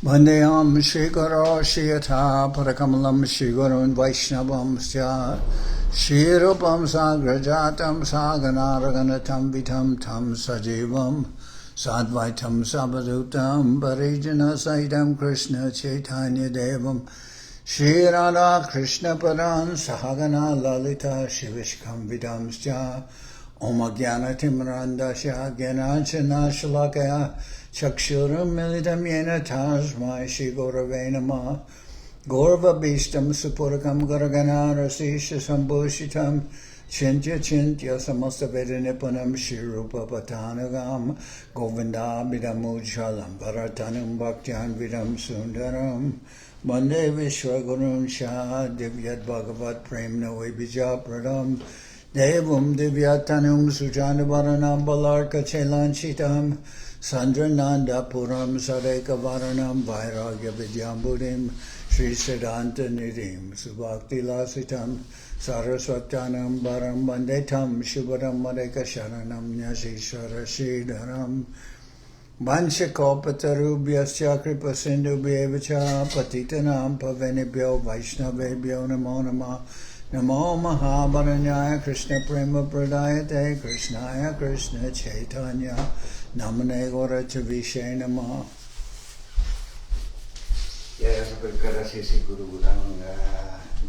Vandeyam Shri Guru Shiyatha Parakamalam Shri Gurun Vaishnavam Sya Shri Rupam Sagrajatam Saganaraganatam Vitam Tam Sajivam Sadvaitam Sabadutam Parijana Saitam Krishna Chaitanya Devam Shri Radha Krishna Padan Sahagana Lalita Shivishkam Vidam Sya Om Jnana Timrandasya Jnanachana Shalakaya Chakshuram Militam Yena Tasmai Shri Gurave Namah Gaurva Bhishtam Supurakam Garagana Rasisha Sambhushitam Chintya Chintya Samasta Veda Nipunam Shri Rupa Patanagam Govinda Bidamujalam Bharatanam Bhaktyan Vidam Sundaram Bande Vishwagurun Shah Divyat Bhagavat Prem Noe Bija Pradam Devam Divyatanum Sujanabaranam Balarka Chelanchitam Sandrananda Puram Sadeka Varanam Vairagya Vidyambudim Sri Siddhanta Nidhim Subhakti Lasitam Saraswatanam Baram Bandetam Shubharam Madeka Sharanam Nyasishwara Sridharam Vanchakopatarubhyascha Kripa Sindhubhyevacha Patitanam Pavenibhyo Vaishnavebhyo Namo Namah Namo Mahabaranyaya Krishna Prema Pradayate Krishnaya Krishna Chaitanya Namane Gora Chavishe Namah. Jai Sarvakara Guru Guranga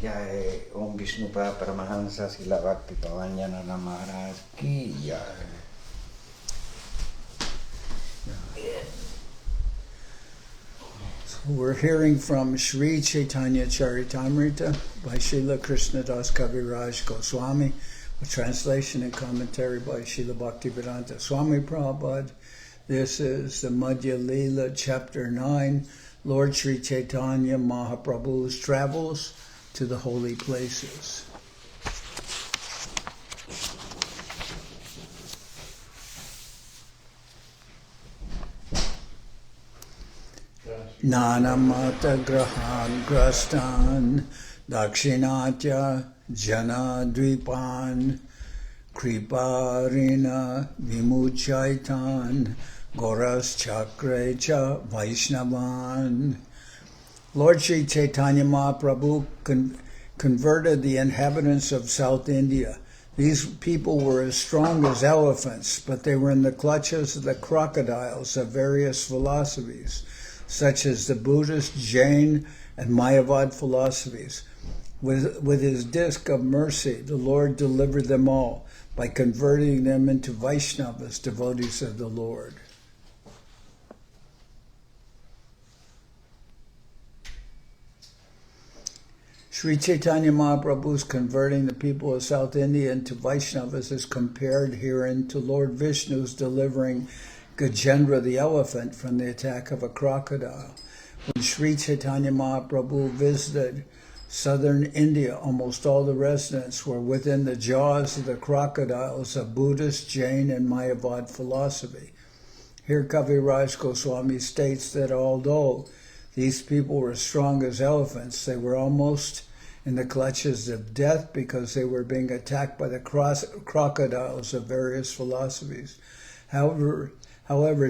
Jai Om Vishnupa Paramahansa Srila Bhakti Pavan Janardan Maharaj Ki Jai. We're hearing from Sri Chaitanya Charitamrita by Srila Krishnadas Kaviraj Goswami, with translation and commentary by Srila Bhaktivedanta Swami Prabhupad. This is the Madhya-lila, Chapter 9, Lord Sri Chaitanya Mahaprabhu's travels to the holy places. Nanamata Grahan Grastan Dakshinatya Janadvipan Kriparina Vimuchaitan Goras Chakrecha Vaishnavan. Lord Sri Chaitanya Mahaprabhu converted the inhabitants of South India. These people were as strong as elephants, but they were in the clutches of the crocodiles of various philosophies, such as the Buddhist, Jain, and Mayavad philosophies. With his disc of mercy, the Lord delivered them all by converting them into Vaishnavas, devotees of the Lord. Sri Chaitanya Mahaprabhu's converting the people of South India into Vaishnavas is compared herein to Lord Vishnu's delivering Gajendra the elephant from the attack of a crocodile. When Sri Chaitanya Mahaprabhu visited southern India, almost all the residents were within the jaws of the crocodiles of Buddhist, Jain, and Mayavad philosophy. Here Kaviraj Goswami states that although these people were strong as elephants, they were almost in the clutches of death because they were being attacked by the crocodiles of various philosophies. However,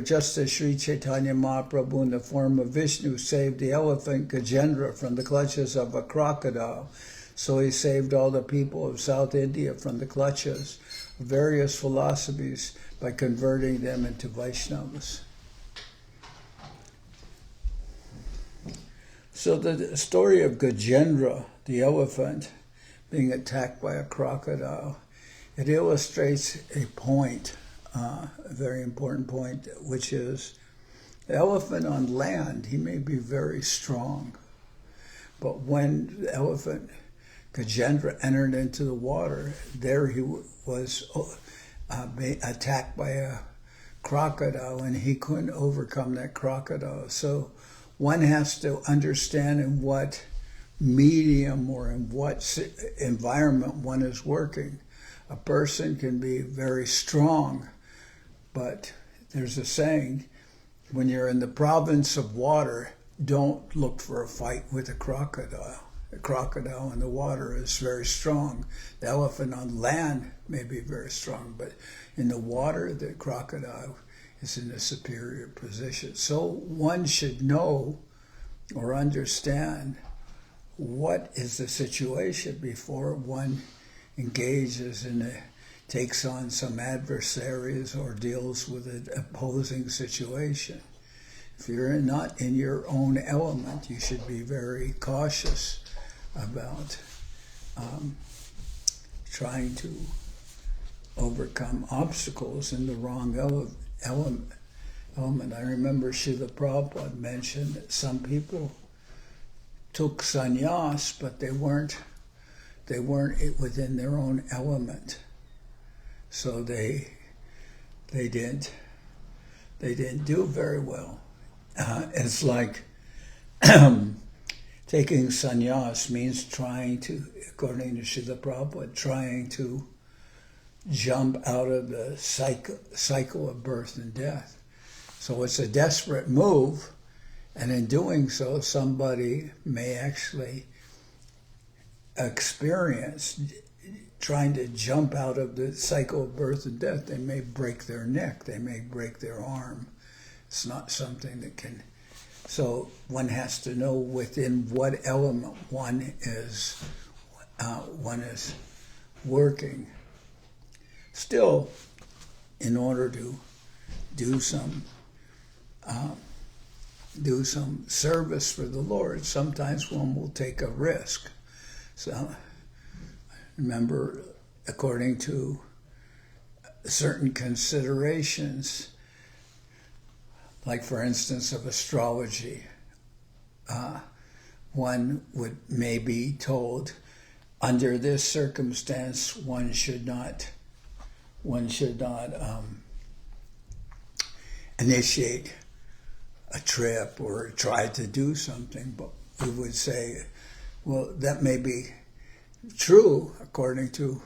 just as Sri Chaitanya Mahaprabhu in the form of Vishnu saved the elephant Gajendra from the clutches of a crocodile, so he saved all the people of South India from the clutches of various philosophies by converting them into Vaishnavas. So the story of Gajendra, the elephant, being attacked by a crocodile, it illustrates a point, a very important point, which is the elephant on land, he may be very strong, but when the elephant Gajendra entered into the water, there he was attacked by a crocodile, and he couldn't overcome that crocodile. So one has to understand in what medium or in what environment one is working. A person can be very strong, but there's a saying, when you're in the province of water, don't look for a fight with a crocodile. The crocodile in the water is very strong. The elephant on land may be very strong, but in the water, the crocodile is in a superior position. So one should know or understand what is the situation before one engages takes on some adversaries or deals with an opposing situation. If you're not in your own element, you should be very cautious about trying to overcome obstacles in the wrong element. I remember Srila Prabhupada mentioned that some people took sannyas, but they weren't within their own element, so they didn't do very well. It's like taking sannyas means trying to, according to Srila Prabhupada, trying to jump out of the cycle of birth and death. So it's a desperate move, and in doing so, somebody may actually experience trying to jump out of the cycle of birth and death. They may break their neck, they may break their arm. It's not something that can... So one has to know within what element one is working. Still, in order to do some service for the Lord, sometimes one will take a risk. So remember, according to certain considerations, like for instance of astrology, one may be told under this circumstance one should not initiate a trip or try to do something, but we would say, well, that may be true according to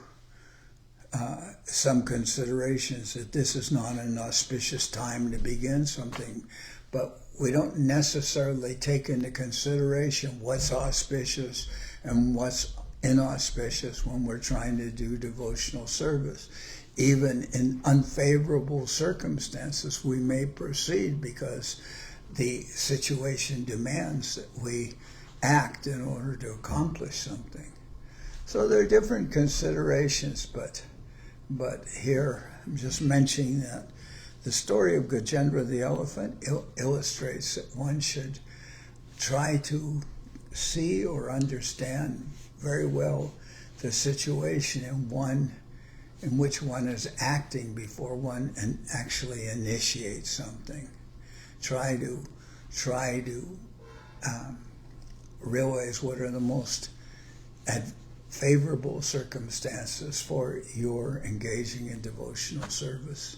some considerations, that this is not an auspicious time to begin something, but we don't necessarily take into consideration what's auspicious and what's inauspicious when we're trying to do devotional service. Even in unfavorable circumstances, we may proceed because the situation demands that we act in order to accomplish something. So there are different considerations, but here I'm just mentioning that the story of Gajendra the elephant illustrates that one should try to see or understand very well the situation in which one is acting before one actually initiates something. Try to realize what are the most favorable circumstances for your engaging in devotional service.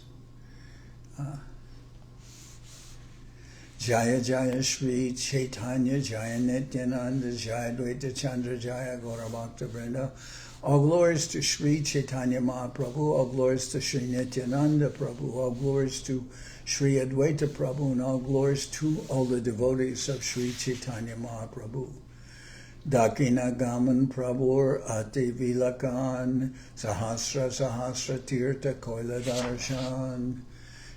Jaya Jaya Sri Chaitanya Jaya Nityananda Jaya Dvaita Chandra Jaya Gaura Bhaktivedanta. All glories to Sri Chaitanya Mahaprabhu, all glories to Sri Nityananda Prabhu, all glories to Sri Advaita Prabhu, and all glories to all the devotees of Sri Chaitanya Mahaprabhu. Dakina Gaman Prabhur Ati Vilakan Sahasra Sahasra Tirtha Koila Darshan.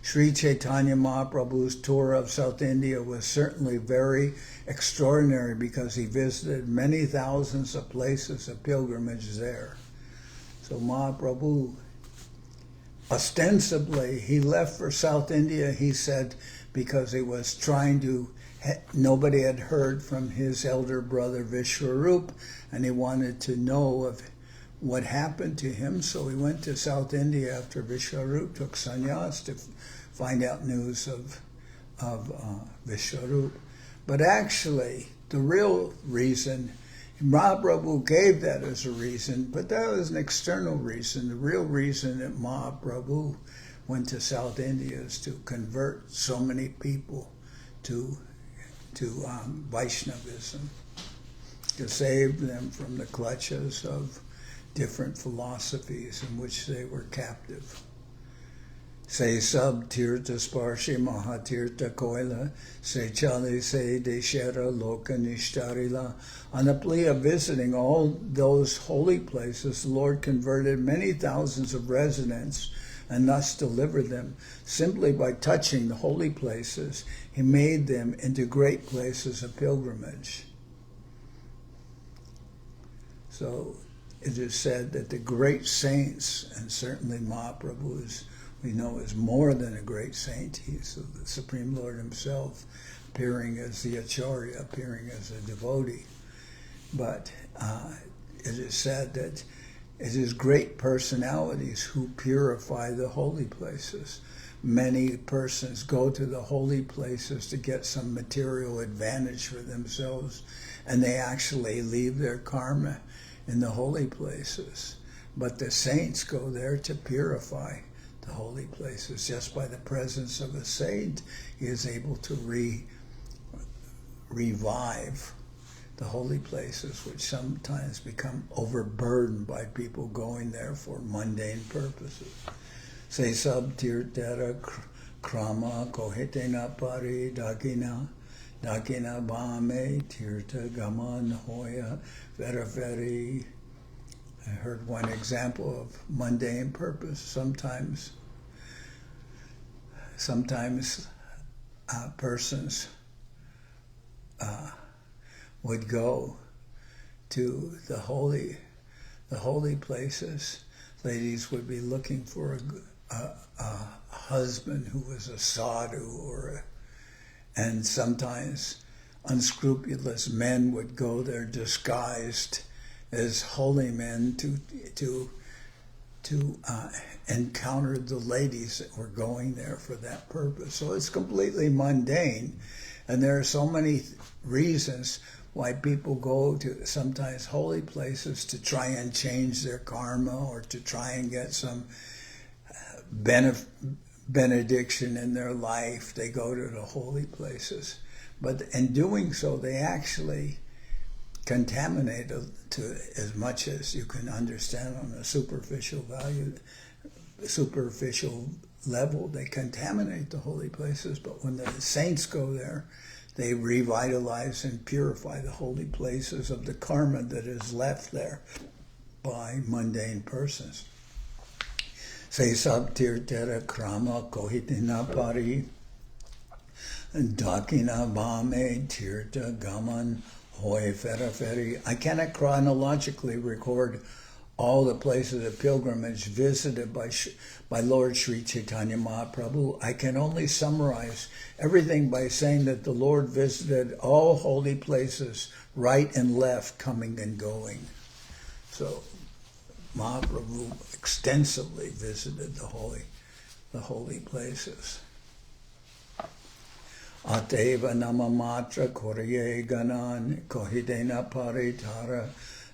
Sri Chaitanya Mahaprabhu's tour of South India was certainly very extraordinary because he visited many thousands of places of pilgrimage there. So Mahaprabhu, ostensibly, he left for South India, he said, because he was trying to, nobody had heard from his elder brother Vishwarup, and he wanted to know of what happened to him, so he went to South India after Vishwarup took sannyas to find out news of Vishwarup. But actually, the real reason, Mahaprabhu gave that as a reason, but that was an external reason. The real reason that Mahaprabhu went to South India is to convert so many people to Vaishnavism, to save them from the clutches of different philosophies in which they were captive. Se sab tirtha sparshi mahatirtha koila, se chali se deshera loka nishtarila. On the plea of visiting all those holy places, the Lord converted many thousands of residents and thus delivered them. Simply by touching the holy places, he made them into great places of pilgrimage. So it is said that the great saints, and certainly Mahaprabhu is, we know, is more than a great saint. He's the Supreme Lord himself, appearing as the Acharya, appearing as a devotee. But it is said that it is great personalities who purify the holy places. Many persons go to the holy places to get some material advantage for themselves, and they actually leave their karma in the holy places. But the saints go there to purify the holy places. Just by the presence of a saint, he is able to revive the holy places, which sometimes become overburdened by people going there for mundane purposes. Se sab tirtera krama kohitena pari dakina bame tirta gaman hoya veraferi. I heard one example of mundane purpose. Sometimes persons would go to the holy places. Ladies would be looking for a husband who was a sadhu, and sometimes unscrupulous men would go there disguised as holy men to encounter the ladies that were going there for that purpose. So it's completely mundane, and there are so many reasons why people go to sometimes holy places to try and change their karma or to try and get some benediction in their life. They go to the holy places. But in doing so, they actually contaminate to as much as you can understand on a superficial level. They contaminate the holy places, but when the saints go there, they revitalize and purify the holy places of the karma that is left there by mundane persons. Se sab tirtera krama kohitina pari dakina bame tirta gaman hoy feraferi. I cannot chronologically record all the places of pilgrimage visited by Lord Sri Chaitanya Mahaprabhu. I can only summarize everything by saying that the Lord visited all holy places, right and left, coming and going. So Mahaprabhu extensively visited the holy places. Ateva namamatra korye ganan kohidena paritara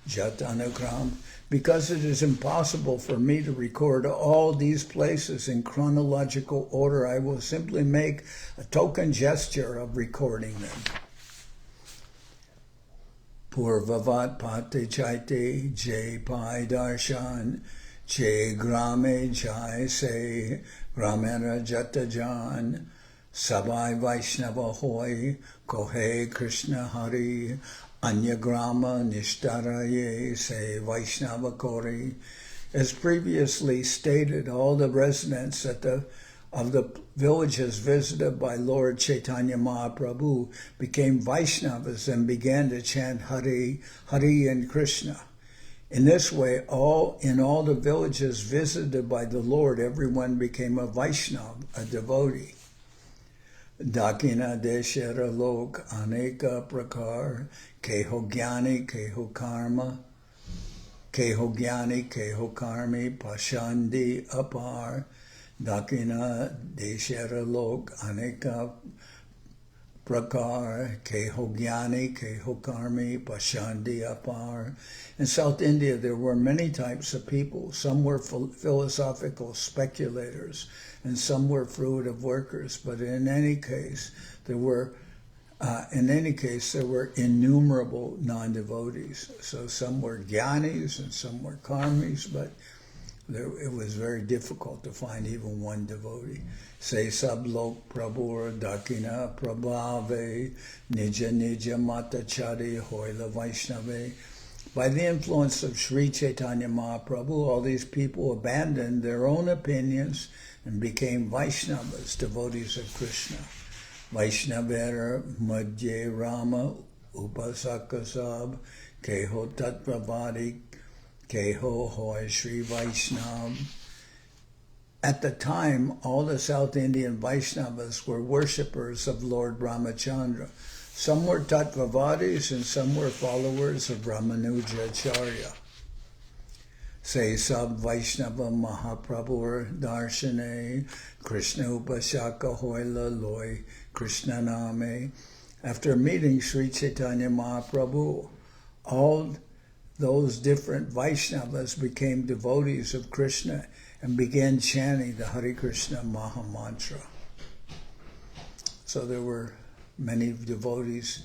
jatanugram. Because it is impossible for me to record all these places in chronological order, I will simply make a token gesture of recording them. Purvavat pate chaite jai pai darshan jai grame jai se gramera jatajan sabai vaishnava hoy kohe Krishna hari Anyagrama Nishtaraye Se Vaishnava Kori. As previously stated, all the residents of the villages visited by Lord Chaitanya Mahaprabhu became Vaishnavas and began to chant Hari, Hari and Krishna. In this way, in all the villages visited by the Lord, everyone became a Vaishnava, a devotee. Dakina deshera lok aneka prakar keho gyani keho karma keho gyani keho karmi pashandi apar. Dakina deshera lok aneka prakar keho gyani keho karmi pashandi apar. In South India, there were many types of people. Some were philosophical speculators, and some were fruitive workers. But in any case, there were innumerable non-devotees. So some were jnanis and some were karmis, but it was very difficult to find even one devotee. Se sab lok prabhur dakina prabhave nija nija matachari hoila vaishnave By the influence of Sri Chaitanya Mahaprabhu, all these people abandoned their own opinions and became Vaishnavas, devotees of Krishna. Vaishnavera Madhye Rama Upasakasab Keho Tattvavadi Keho Hoy Sri Vaishnav. At the time, all the South Indian Vaishnavas were worshippers of Lord Ramachandra. Some were Tattvavadis and some were followers of Ramanujacharya. Say Sab Vaishnava Mahaprabhu Darshane Krishna Upashaka Hoila Loy Krishna Name. After meeting Sri Chaitanya Mahaprabhu, all those different Vaishnavas became devotees of Krishna and began chanting the Hare Krishna Maha Mantra. So there were many devotees.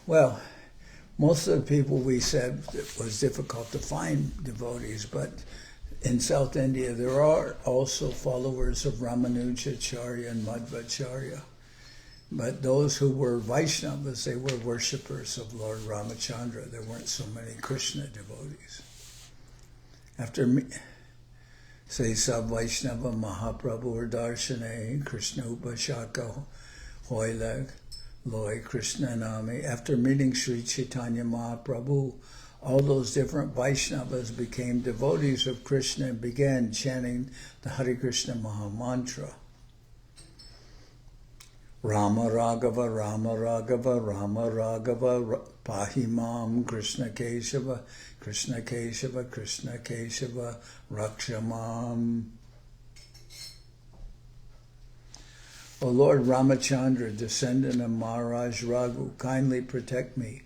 Well, most of the people we said it was difficult to find devotees, but in South India there are also followers of Ramanujacharya and Madhvacharya. But those who were Vaishnavas, they were worshippers of Lord Ramachandra. There weren't so many Krishna devotees. After say Sab Vaishnava Mahaprabhu Darshane Krishna Upashaka Hoilag Loy Krishna Nami. After meeting Sri Chaitanya Mahaprabhu, all those different Vaishnavas became devotees of Krishna and began chanting the Hare Krishna Maha Mantra. Rama Raghava, Rama Raghava, Rama Raghava, Pahimam, Krishna Keshava, Krishna Keshava, Krishna Keshava, Rakshamam. O Lord Ramachandra, descendant of Maharaj Raghu, kindly protect me.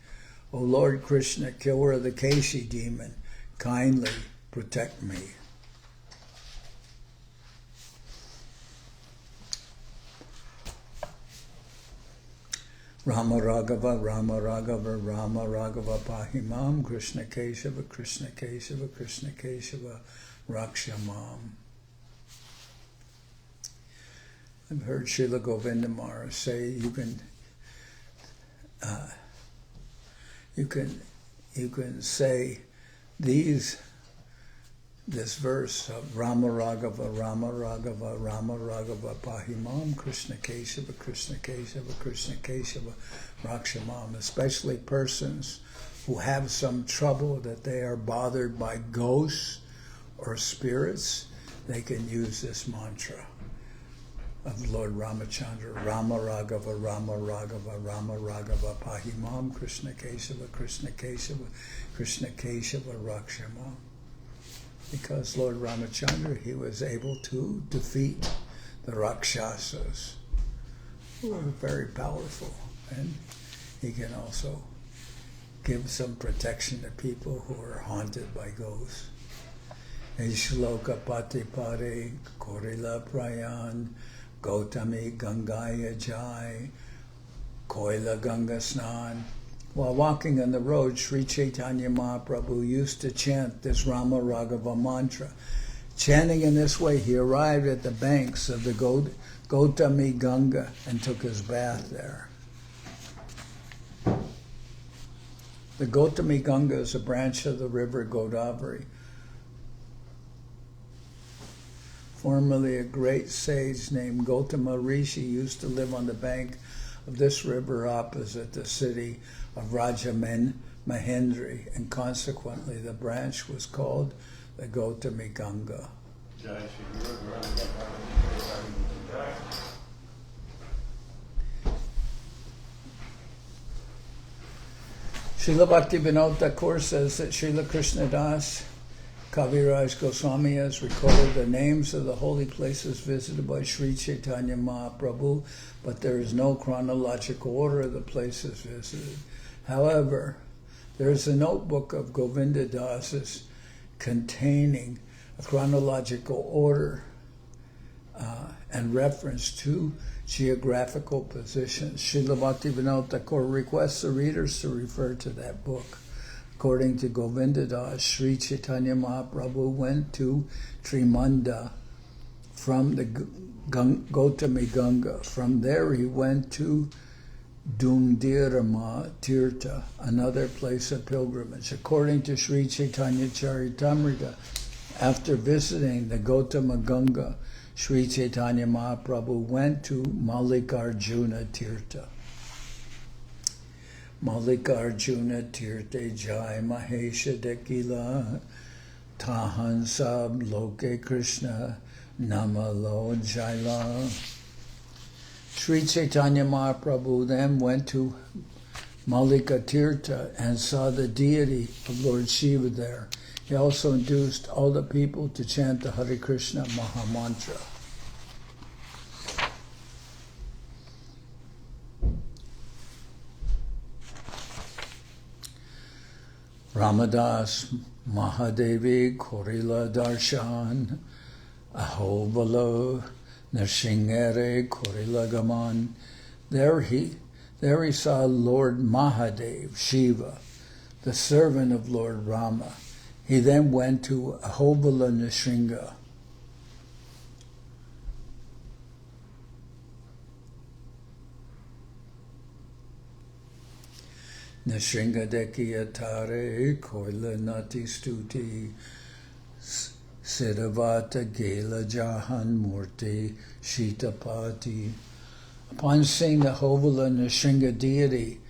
O Lord Krishna, killer of the Keshi demon, kindly protect me. Rama Raghava, Rama Raghava, Rama Raghava, Pahimam, Krishna Keshava, Krishna Keshava, Krishna Keshava, Rakshamam. I've heard Srila Govinda Maharaj say you can say this verse of Rama Raghava, Rama Raghava, Rama Raghava, Pahimam, Krishna Keshava, Krishna Keshava, Krishna Keshava, Rakshamam, especially persons who have some trouble that they are bothered by ghosts or spirits, they can use this mantra of Lord Ramachandra, Rama Raghava, Rama Raghava, Rama Raghava, Pahimam, Krishna Keshava, Krishna Keshava, Krishna Keshava, Rakshamam. Because Lord Ramachandra, he was able to defeat the Rakshasas, who were very powerful, and he can also give some protection to people who are haunted by ghosts. Shloka Pati Pare Korila Prayan Gautami Gangaya Jai Koila Ganga Snan. While walking on the road, Sri Chaitanya Mahaprabhu used to chant this Rama Raghava mantra. Chanting in this way, he arrived at the banks of the Gautami Ganga and took his bath there. The Gautami Ganga is a branch of the river Godavari. Formerly a great sage named Gautama Rishi used to live on the bank of this river opposite the city of Raja Mahendri, and consequently the branch was called the Gautami Ganga. Srila Bhaktivedanta Swami says that Srila Krishnadas Kaviraj Goswami has recorded the names of the holy places visited by Sri Chaitanya Mahaprabhu, but there is no chronological order of the places visited. However, there is a notebook of Govinda Das's containing a chronological order and reference to geographical positions. Srila Bhaktivedanta Swami requests the readers to refer to that book. According to Govinda Das, Sri Chaitanya Mahaprabhu went to Trimanda from the Gautami Ganga. From there he went to Dumdirama Tirtha, another place of pilgrimage. According to Sri Chaitanya Charitamrita, after visiting the Gautama Ganga, Sri Chaitanya Mahaprabhu went to Mallikarjuna Tirtha. Mallikarjuna Tirtha Jai Mahesha Dekila Tahan Sab Loke Krishna Namalo Jaila. Sri Chaitanya Mahaprabhu then went to Mallika Tirtha and saw the deity of Lord Shiva there. He also induced all the people to chant the Hare Krishna Mahamantra. Ramadas Mahadevi Korila Darshan Ahobalo Nrshingere Korila Gaman. There he saw Lord Mahadev, Shiva, the servant of Lord Rama. He then went to Ahovala Nrsinga. Nrsinga Dekiyatare Koila Nati Stuti Siddhavata Gela Jahan Murti Shitapati. Upon seeing the Ahovala Nrsinga deity,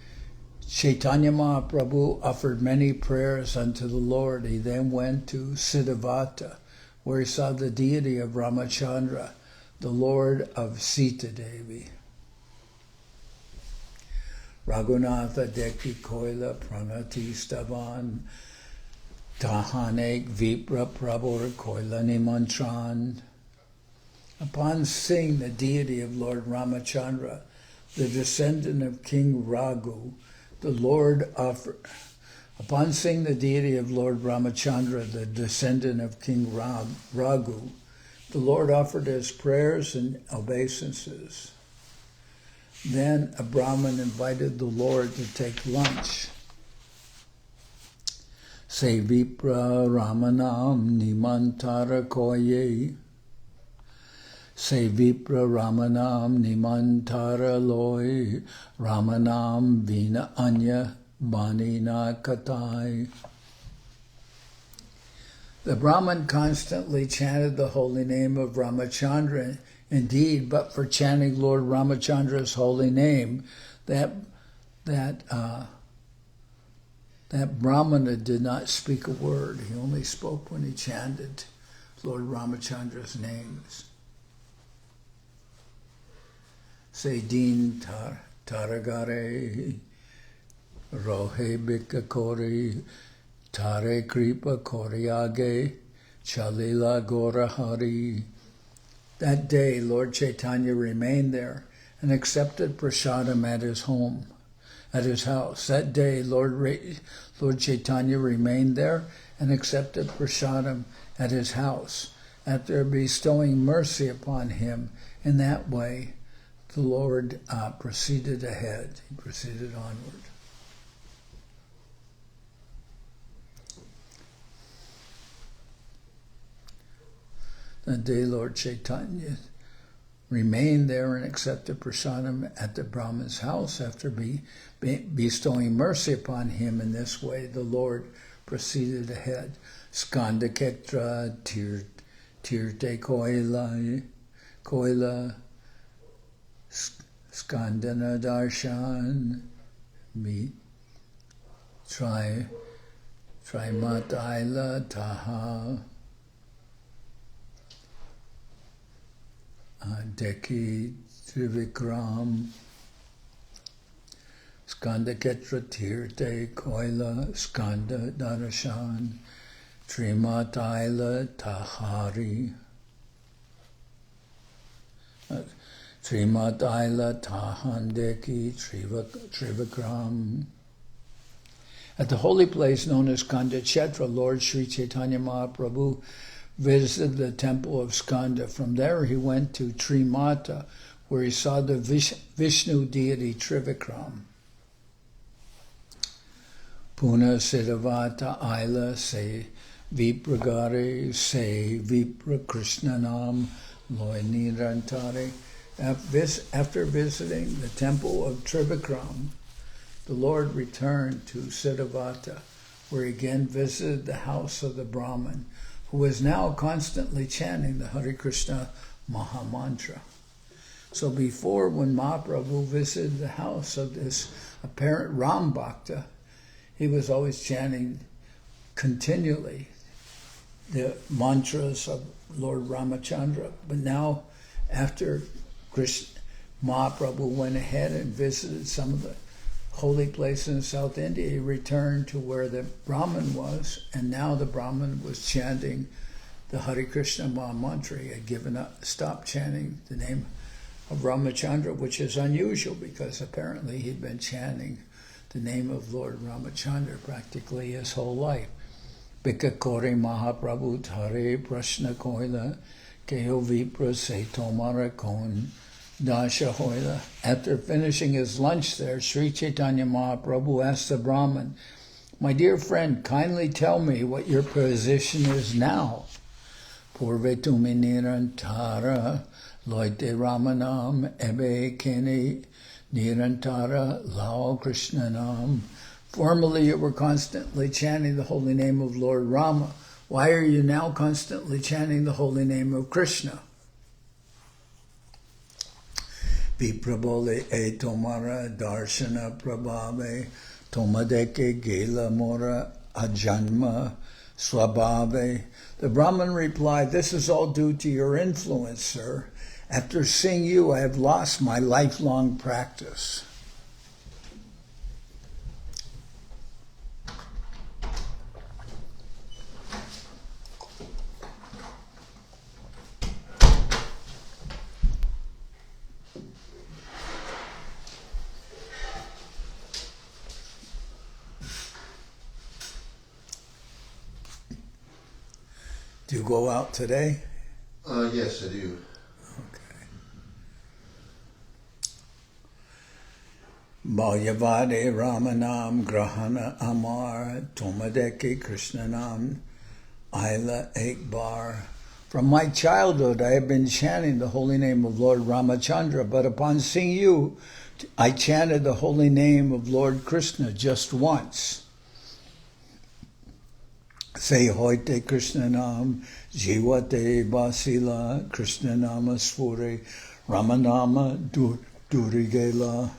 Chaitanya Mahaprabhu offered many prayers unto the Lord. He then went to Siddhavata, where he saw the deity of Ramachandra, the Lord of Sita Devi. Raghunatha Deki Koila Pranati Stavan Tahanek Vipra Prabhur Koila Nimantran. Upon seeing the deity of Lord Ramachandra, the descendant of King Raghu, the Lord offered. Upon seeing the deity of Lord Ramachandra, the descendant of King Raghu, the Lord offered his prayers and obeisances. Then a Brahmin invited the Lord to take lunch. Say Vipra Ramanam Nimantara Koye. Say Vipra Ramanam Nimantara Loy Ramanam Vina Anya Banina Katai. The Brahmin constantly chanted the holy name of Ramachandra. Indeed, but for chanting Lord Ramachandra's holy name, that Brahmana did not speak a word. He only spoke when he chanted Lord Ramachandra's names. Say Din Taragare Rohe Bikakori Tare Kripa Koriage Chalila Gorahari. That day, Lord Chaitanya remained there and accepted prasadam at his home, at his house. That day, Lord Chaitanya remained there and accepted prasadam at his house. After bestowing mercy upon him in that way, the Lord proceeded ahead. He proceeded onward. That day, Lord Chaitanya remained there and accepted prasadam at the Brahman's house. After bestowing mercy upon him in this way, the Lord proceeded ahead. Skanda Ketra Tirte Koila Skandana Darshan Trimataila Taha Deki Trivikram Skanda Ketra Tirte Koila Skanda Darashan Trimataila Tahari Trimataila Tahandeki Trivikram. At the holy place known as Skanda Kshetra, Lord Sri Chaitanya Mahaprabhu visited the temple of Skanda. From there he went to Trimata, where he saw the Vishnu deity Trivikram. Puna Siddhavata Aila Se Vipragare Se Vipra Krishnanam Loy Nirantare. After visiting the temple of Trivikram, the Lord returned to Siddhavata, where he again visited the house of the Brahmin, who was now constantly chanting the Hare Krishna Mahamantra. So before, when Mahaprabhu visited the house of this apparent Ram Bhakta, he was always chanting continually the mantras of Lord Ramachandra. But now, after Mahaprabhu went ahead and visited some of the holy places in South India, he returned to where the Brahmin was, and now the Brahmin was chanting the Hare Krishna Mahamantra. He had stopped chanting the name of Ramachandra, which is unusual because apparently he'd been chanting the name of Lord Ramachandra practically his whole life. Bikakore Mahaprabhu Thare Prashna Koila Keho Vipra Se Tomara Kon Dasha Hoila. After finishing his lunch there, Sri Chaitanya Mahaprabhu asked the Brahmin, "My dear friend, kindly tell me what your position is now." Purve tumi nirantara loite ramanam ebe kene nirantara lao krishnanam. Formerly you were constantly chanting the holy name of Lord Rama. Why are you now constantly chanting the holy name of Krishna? Viprabole e tomara darshana prabhave tomadeke gela mora ajanma swabhave. The Brahmin replied, "This is all due to your influence, sir. After seeing you, I have lost my lifelong practice." Do you go out today? Yes, I do. Okay. Balyavade Ramanam Grahana Amar Tomadeke Krishnanam Aila Ekbar. From my childhood I have been chanting the holy name of Lord Ramachandra, but upon seeing you, I chanted the holy name of Lord Krishna just once. Say hoite Krishnanam, Jivate Basila, Krishnanama Svure, Ramanama Durigela.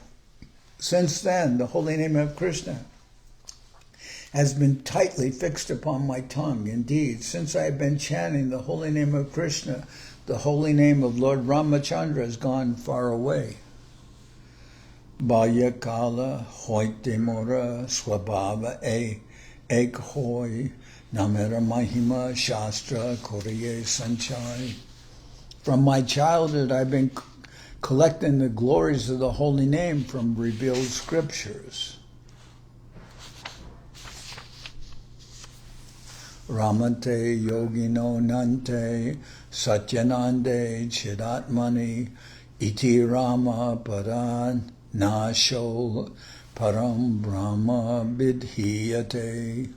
Since then, the holy name of Krishna has been tightly fixed upon my tongue. Indeed, since I have been chanting the holy name of Krishna, the holy name of Lord Ramachandra has gone far away. Balyakala hoite mora swabhava ek hoy. Namera Mahima Shastra Koriye Sanchai. From my childhood, I've been collecting the glories of the holy name from revealed scriptures. Ramante Yogino Nante Satyanande Chidatmani Iti Rama Paran Nasho Param Brahma Bidhiyate.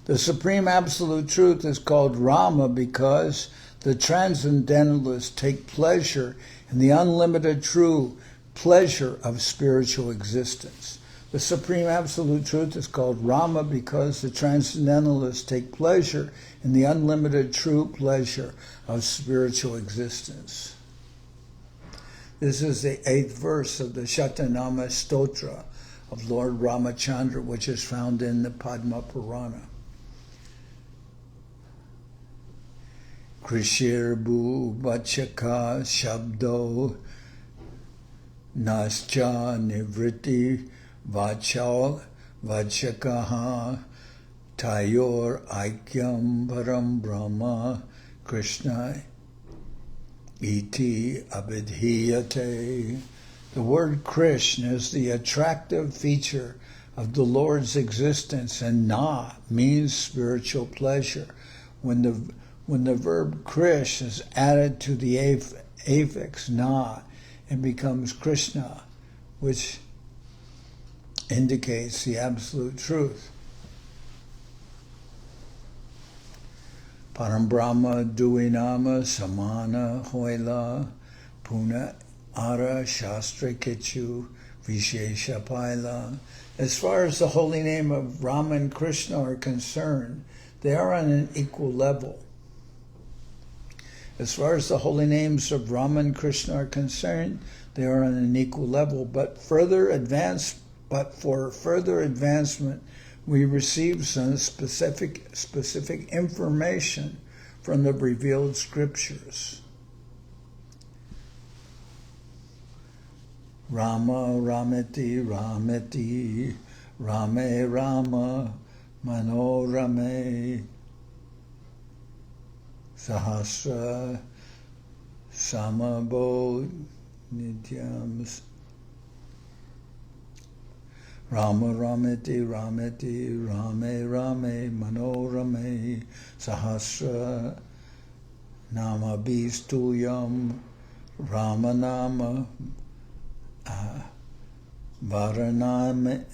The Supreme Absolute Truth is called Rama because the Transcendentalists take pleasure in the unlimited true pleasure of spiritual existence. The Supreme Absolute Truth is called Rama because the Transcendentalists take pleasure in the unlimited true pleasure of spiritual existence. This is the 8th verse of the Shatanama Stotra of Lord Ramachandra, which is found in the Padma Purana. Krishirbu Vachaka Shabdo Nascha Nivriti Vachal Vachakaha Tayor Aikyam Param Brahma Krishna Iti Abidhiyate. The word Krishna is the attractive feature of the Lord's existence, and Na means spiritual pleasure. When the verb Krish is added to the affix Na, it becomes Krishna, which indicates the absolute truth. Param Brahma Duinama Samana Hoila Puna Ara Shastra Kichu Vishesha Paila. As far as the holy name of Rama and Krishna are concerned, they are on an equal level. As far as the holy names of Rama and Krishna are concerned, they are on an equal level. But for further advancement, we receive some specific information from the revealed scriptures. Rama Rameti Rameti Rame Rama Manorame Sahasra Samabo Nityams Rama Rameti Rameti Rame Rame Manorame Sahasra Nama Bistuyam Rama Nama Varanane.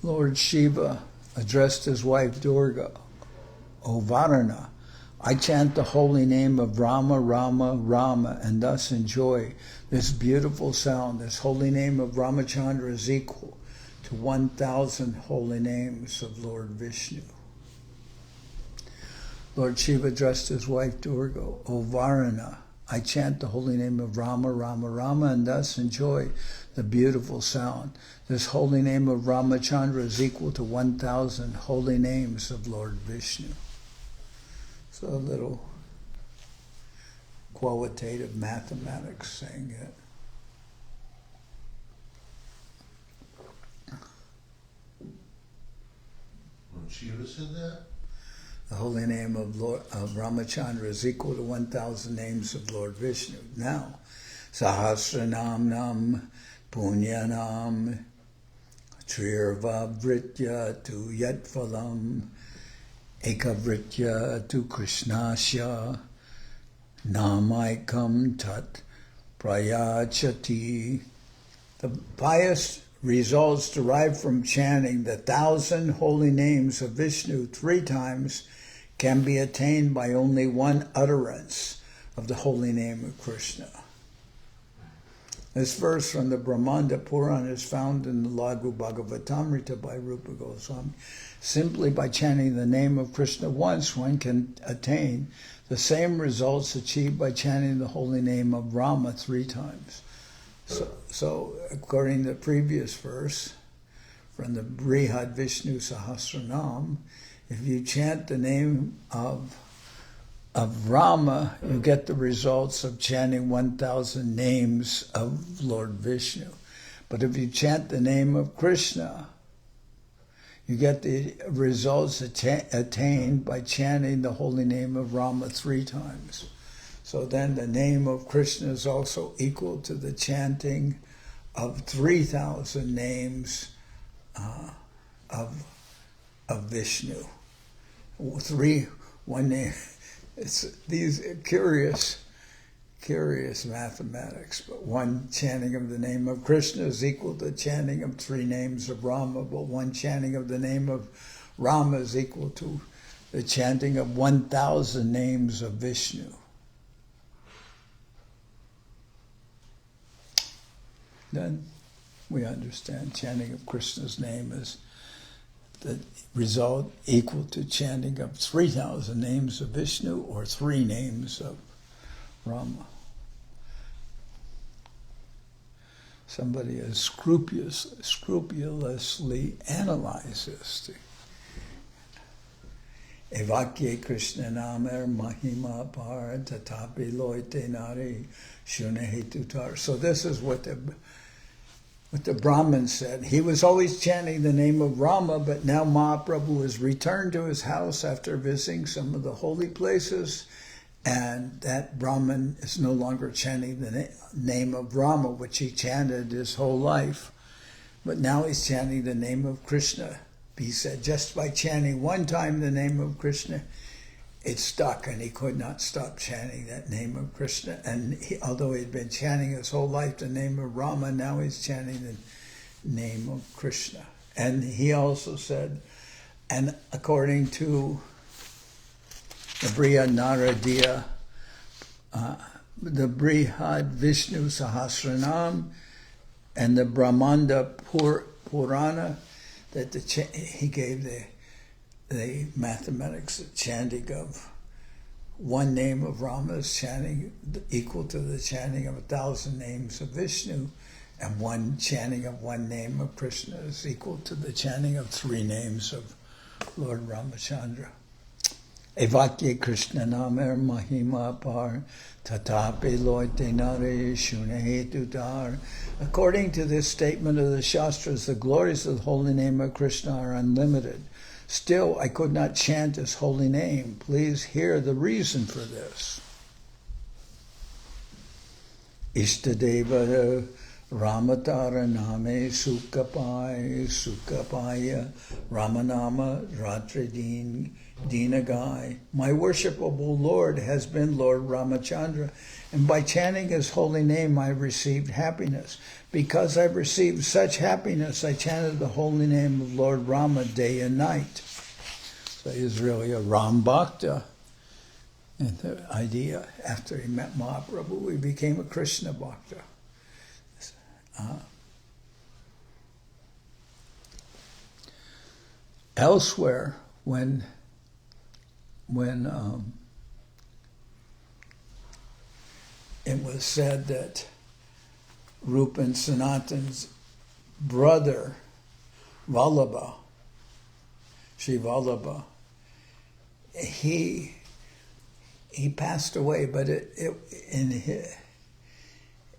Lord Shiva addressed his wife Durga, O Varana, I chant the holy name of Rama, Rama, Rama, and thus enjoy this beautiful sound. This holy name of Ramachandra is equal to 1,000 holy names of Lord Vishnu. Lord Shiva addressed his wife Durga, O Varana, I chant the holy name of Rama, Rama, Rama, and thus enjoy the beautiful sound. This holy name of Ramachandra is equal to 1,000 holy names of Lord Vishnu. So a little qualitative mathematics saying it. When Shiva said that? The holy name of Ramachandra is equal to 1,000 names of Lord Vishnu. Now, Sahasranam Nam Punyanam Trirva Vritya tu Yatphalam Ekavritya tu Krishnasya Namaikam Tat Prayachati. The pious results derived from chanting the 1,000 holy names of Vishnu 3 times can be attained by only one utterance of the holy name of Krishna. This verse from the Brahmanda Puran is found in the Laghu Bhagavatamrita by Rupa Goswami. Simply by chanting the name of Krishna once, one can attain the same results achieved by chanting the holy name of Rama 3 times. So according to the previous verse from the Brihad Vishnu Sahasranam, if you chant the name of Rama, you get the results of chanting 1,000 names of Lord Vishnu. But if you chant the name of Krishna, you get the results attained by chanting the holy name of Rama 3 times. So then the name of Krishna is also equal to the chanting of 3,000 names of Vishnu. One name. It's these curious mathematics. But one chanting of the name of Krishna is equal to chanting of 3 names of Rama. But one chanting of the name of Rama is equal to the chanting of 1,000 names of Vishnu. Then we understand chanting of Krishna's name is the result equal to chanting of 3,000 names of Vishnu or 3 names of Rama. Somebody has scrupulously analyzed this. Evakye Krishna namer mahima par tatapi loite nari shunehetutar. So this is what the Brahmin said. He was always chanting the name of Rama, but now Mahaprabhu has returned to his house after visiting some of the holy places, and that Brahmin is no longer chanting the name of Rama, which he chanted his whole life, but now he's chanting the name of Krishna. He said just by chanting one time the name of Krishna, it stuck, and he could not stop chanting that name of Krishna. And although he had been chanting his whole life the name of Rama, now he's chanting the name of Krishna. And he also said, And according to the Brihat Naradiya, the Brihad Vishnu Sahasranam, and the Brahmanda Purana, that he gave the mathematics chanting of one name of Rama is chanting equal to the chanting of 1,000 names of Vishnu, and one chanting of one name of Krishna is equal to the chanting of 3 names of Lord Ramachandra. Evakye Krishna Namer Mahima Par Tatape Loite Nare Shunehetu Dar. According to this statement of the Shastras, the glories of the holy name of Krishna are unlimited. Still, I could not chant his holy name. Please hear the reason for this. Ishtadeva Ramatara Name Sukapaya Ramanama Ratridin Dinagai. My worshipable Lord has been Lord Ramachandra, and by chanting his holy name I received happiness. Because I received such happiness, I chanted the holy name of Lord Rama day and night. So he is really a Ram Bhakta. And the idea, after he met Mahaprabhu, he became a Krishna Bhakta. Elsewhere, when it was said that Rupa and Sanatan's brother, Vallabha, Sri Vallabha, he passed away, but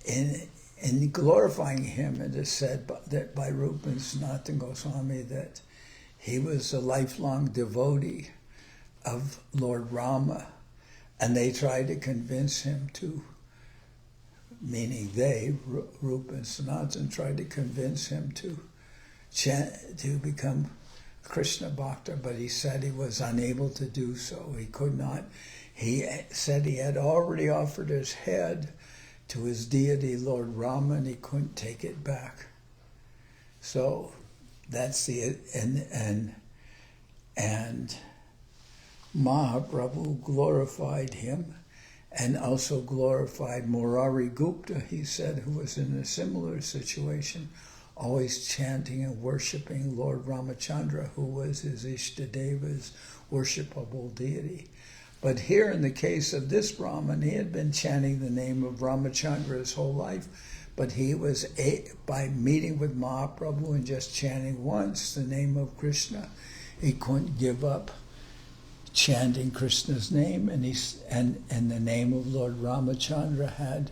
in glorifying him, it is said that by Rupa and Sanatana Goswami that he was a lifelong devotee of Lord Rama, and they tried to convince him to, meaning they, Rupa and Sanatana, tried to convince him to become Krishna Bhakta, but he said he was unable to do so. He could not. He said he had already offered his head to his deity, Lord Rama, and he couldn't take it back. So that's and Mahaprabhu glorified him, and also glorified Murari Gupta, he said, who was in a similar situation, always chanting and worshipping Lord Ramachandra, who was his Ishtadeva's worshipable deity. But here in the case of this Brahman, he had been chanting the name of Ramachandra his whole life, but he was, by meeting with Mahaprabhu and just chanting once the name of Krishna, he couldn't give up chanting Krishna's name, and the name of Lord Ramachandra had,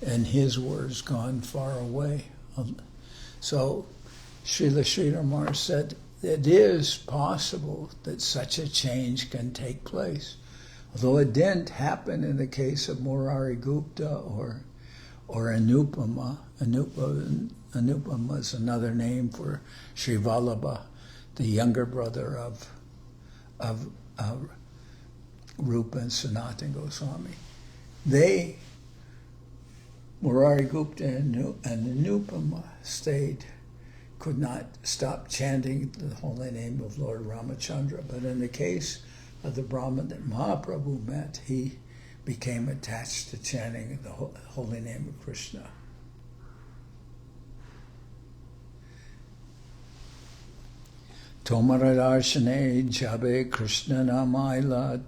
in his words, gone far away. So Srila Sridhar said, it is possible that such a change can take place. Although it didn't happen in the case of Murari Gupta or Anupama. Anupama is another name for Sri Vallabha, the younger brother of Rupa and Sanatana Goswami. Murari Gupta and Anupama could not stop chanting the holy name of Lord Ramachandra. But in the case of the Brahman that Mahaprabhu met, he became attached to chanting the holy name of Krishna. Tomaradarsane jabe Krishna namaila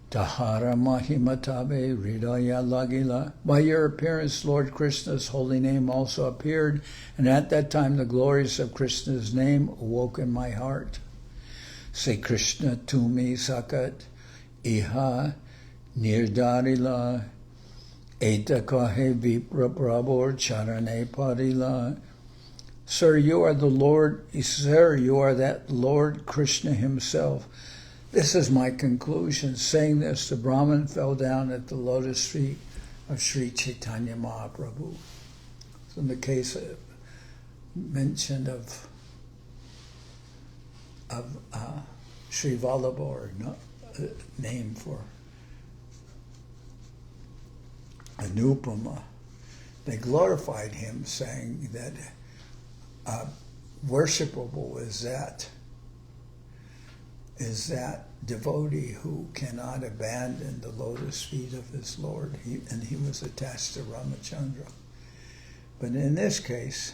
tahara mahimatabe hridaya lagila. By your appearance, Lord Krishna's holy name also appeared, and at that time the glories of Krishna's name awoke in my heart. Say Krishna tumi sakat iha nirdarila eta kahe vipra prabhur charane parila. Sir, you are the Lord. Sir, you are that Lord Krishna himself. This is my conclusion. Saying this, the Brahman fell down at the lotus feet of Sri Chaitanya Mahaprabhu. So in the case mentioned of Sri Vallabha, or name for Anupama, they glorified him, saying that worshipable is that is that devotee who cannot abandon the lotus feet of his Lord. He was attached to Ramachandra. But in this case,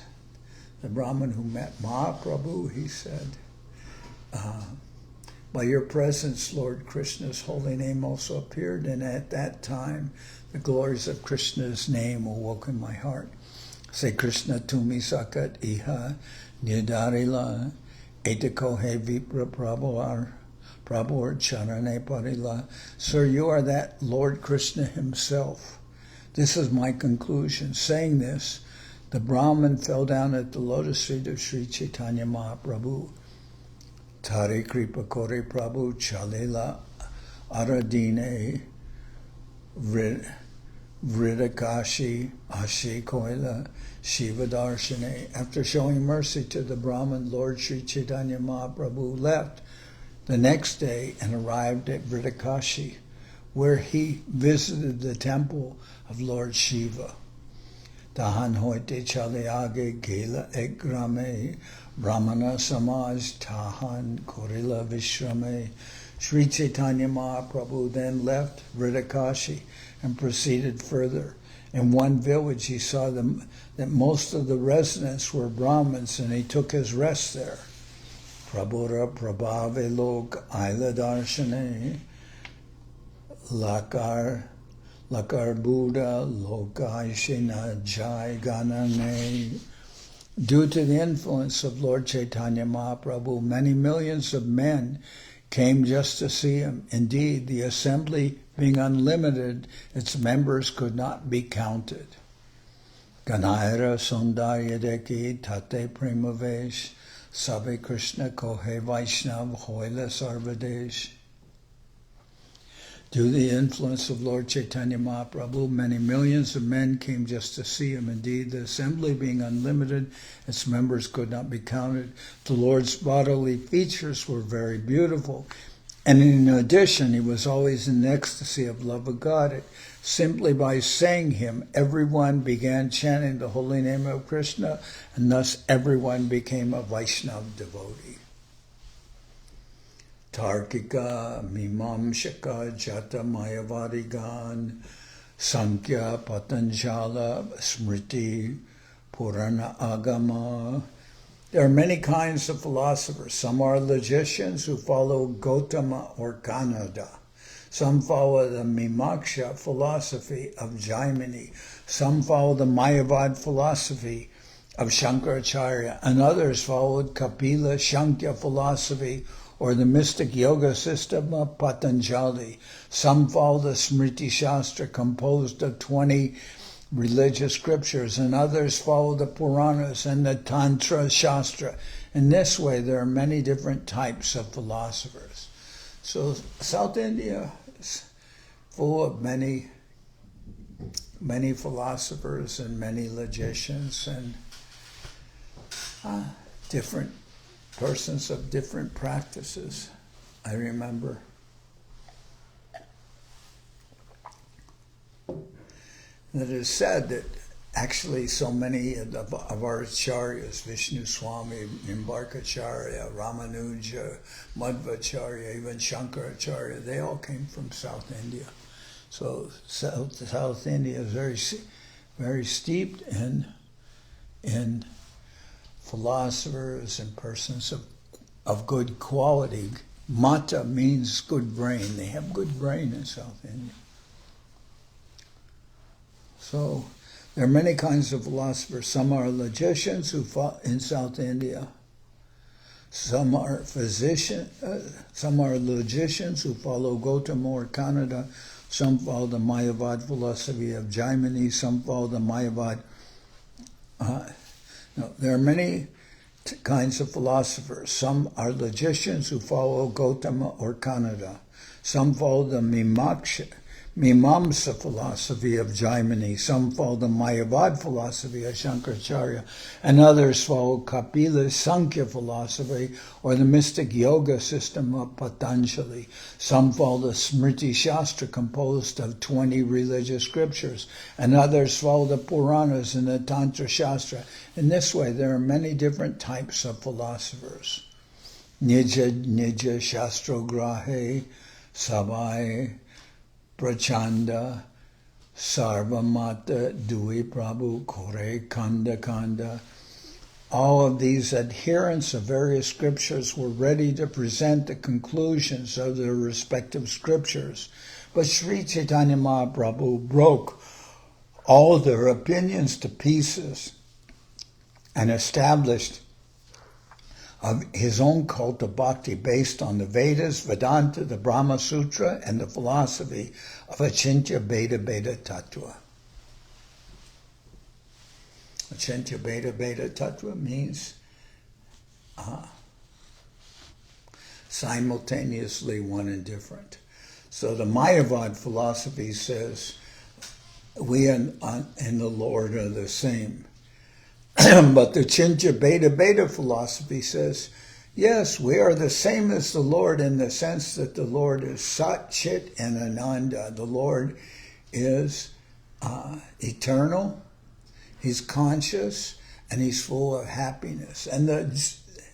the Brahmin who met Mahaprabhu, he said, by your presence, Lord, Krishna's holy name also appeared, and at that time the glories of Krishna's name awoke in my heart. Say Krishna tumi sakat iha nidarila etako he vipra prabhuar charane parila. Sir, you are that Lord Krishna himself. This is my conclusion. Saying this, the Brahmin fell down at the lotus feet of Sri Chaitanya Mahaprabhu. Tare kripa kore prabhu chalila aradine vridakashi ashe koila shiva darshane. After showing mercy to the Brahmin, Lord Sri Chaitanya Mahaprabhu left the next day and arrived at Vridakashi, where he visited the temple of Lord Shiva. Tahan hoite chale age gela egrame Brahmana Samaj Tahan Korila Vishrame. Sri Chaitanya Mahaprabhu then left Vridakashi and proceeded further. In one village he saw that most of the residents were Brahmins, and he took his rest there. Prabhura Prabhave Lok Aila Darshane Lakar Buddha Lokaishina Jai Ganane. Due to the influence of Lord Chaitanya Mahaprabhu, many millions of men came just to see him. Indeed, the assembly being unlimited, its members could not be counted. Ganaira Sundaryadeki Tate Premavesh Sabe Krishna Kohe Vaishnav Hoila Sarvadesh. Due to the influence of Lord Chaitanya Mahaprabhu, many millions of men came just to see him. Indeed, the assembly being unlimited, its members could not be counted. The Lord's bodily features were very beautiful. And in addition, he was always in ecstasy of love of God. Simply by saying him, everyone began chanting the holy name of Krishna, and thus everyone became a Vaishnava devotee. Tarkika, Mimamshaka, Jata Mayavadigan, Sankhya, Patanjala, Smriti, Purana Agama. There are many kinds of philosophers. Some are logicians who follow Gautama or Kanada. Some follow the Mimoksha philosophy of Jaimini. Some follow the Mayavad philosophy of Shankaracharya. And others followed Kapila Shankya philosophy or the mystic yoga system of Patanjali. Some follow the Smriti Shastra composed of 20 religious scriptures, and others follow the Puranas and the Tantra Shastra. In this way, there are many different types of philosophers. So South India is full of many philosophers and many logicians and different persons of different practices. I remember that it is said that actually so many of our acharyas, Vishnu Swami, Nimbarkacharya, Ramanuja, Madhvacharya, even Shankaracharya, they all came from South India. So South India is very steeped in philosophers and persons of good quality. Mata means good brain. They have good brain in South India. So there are many kinds of philosophers. Some are logicians who in South India. Some are some are logicians who follow Gautama or Kanada. Some follow the Mayavad philosophy of Jaimini. Some follow the Mayavad. There are many kinds of philosophers. Some are logicians who follow Gautama or Kanada. Some follow the Mimamsa philosophy of Jaimini. Some follow the Mayavad philosophy of Shankaracharya. And others follow Kapila Sankhya philosophy or the mystic yoga system of Patanjali. Some follow the Smriti Shastra composed of 20 religious scriptures. And others follow the Puranas and the Tantra Shastra. In this way, there are many different types of philosophers. Nija Nija Shastrograhe Savai Prachanda Sarvamata Dui Prabhu Kore Kanda Kanda. All of these adherents of various scriptures were ready to present the conclusions of their respective scriptures. But Sri Chaitanya Mahaprabhu broke all their opinions to pieces and established his own cult of bhakti based on the Vedas, Vedanta, the Brahma Sutra, and the philosophy of Achintya Bheda Bheda Tattva. Achintya Bheda Bheda Tattva means simultaneously one and different. So the Mayavad philosophy says we and the Lord are the same. But the Achintya Bheda Bheda philosophy says, yes, we are the same as the Lord in the sense that the Lord is Sat, Chit, and Ananda. The Lord is eternal. He's conscious, and he's full of happiness. And the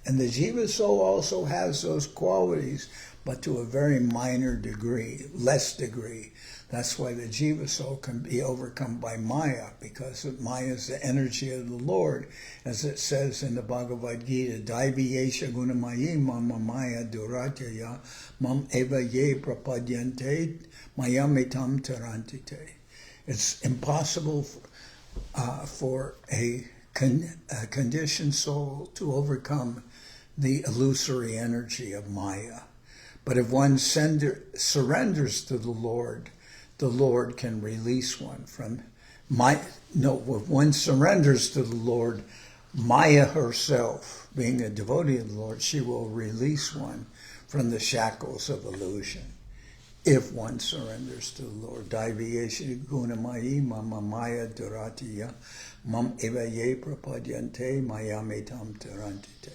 Jiva soul also has those qualities, but to a very minor degree, less degree. That's why the Jiva soul can be overcome by Maya, because Maya is the energy of the Lord, as it says in the Bhagavad Gita, Daivi Yesha Gunamayi Mama Maya Duratya Mam Eva Ye Prapadyante Mayamitam Tarantite. It's impossible for a conditioned soul to overcome the illusory energy of Maya. But if one surrenders to the Lord can release one from Maya. No, if one surrenders to the Lord, Maya herself, being a devotee of the Lord, she will release one from the shackles of illusion. If one surrenders to the Lord. Daiviyesha gunamayi mama maya duratiya mam evaye prapadyante mayametam tarantite.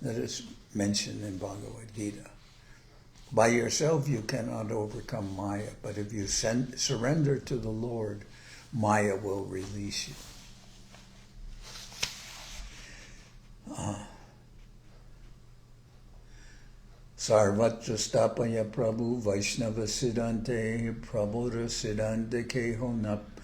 That is mentioned in Bhagavad Gita. By yourself you cannot overcome Maya, but if you surrender to the Lord, Maya will release you. Sarvatra Stapaya Prabhu Vaishnava Siddhante Prabhuda Siddhante Keho Nap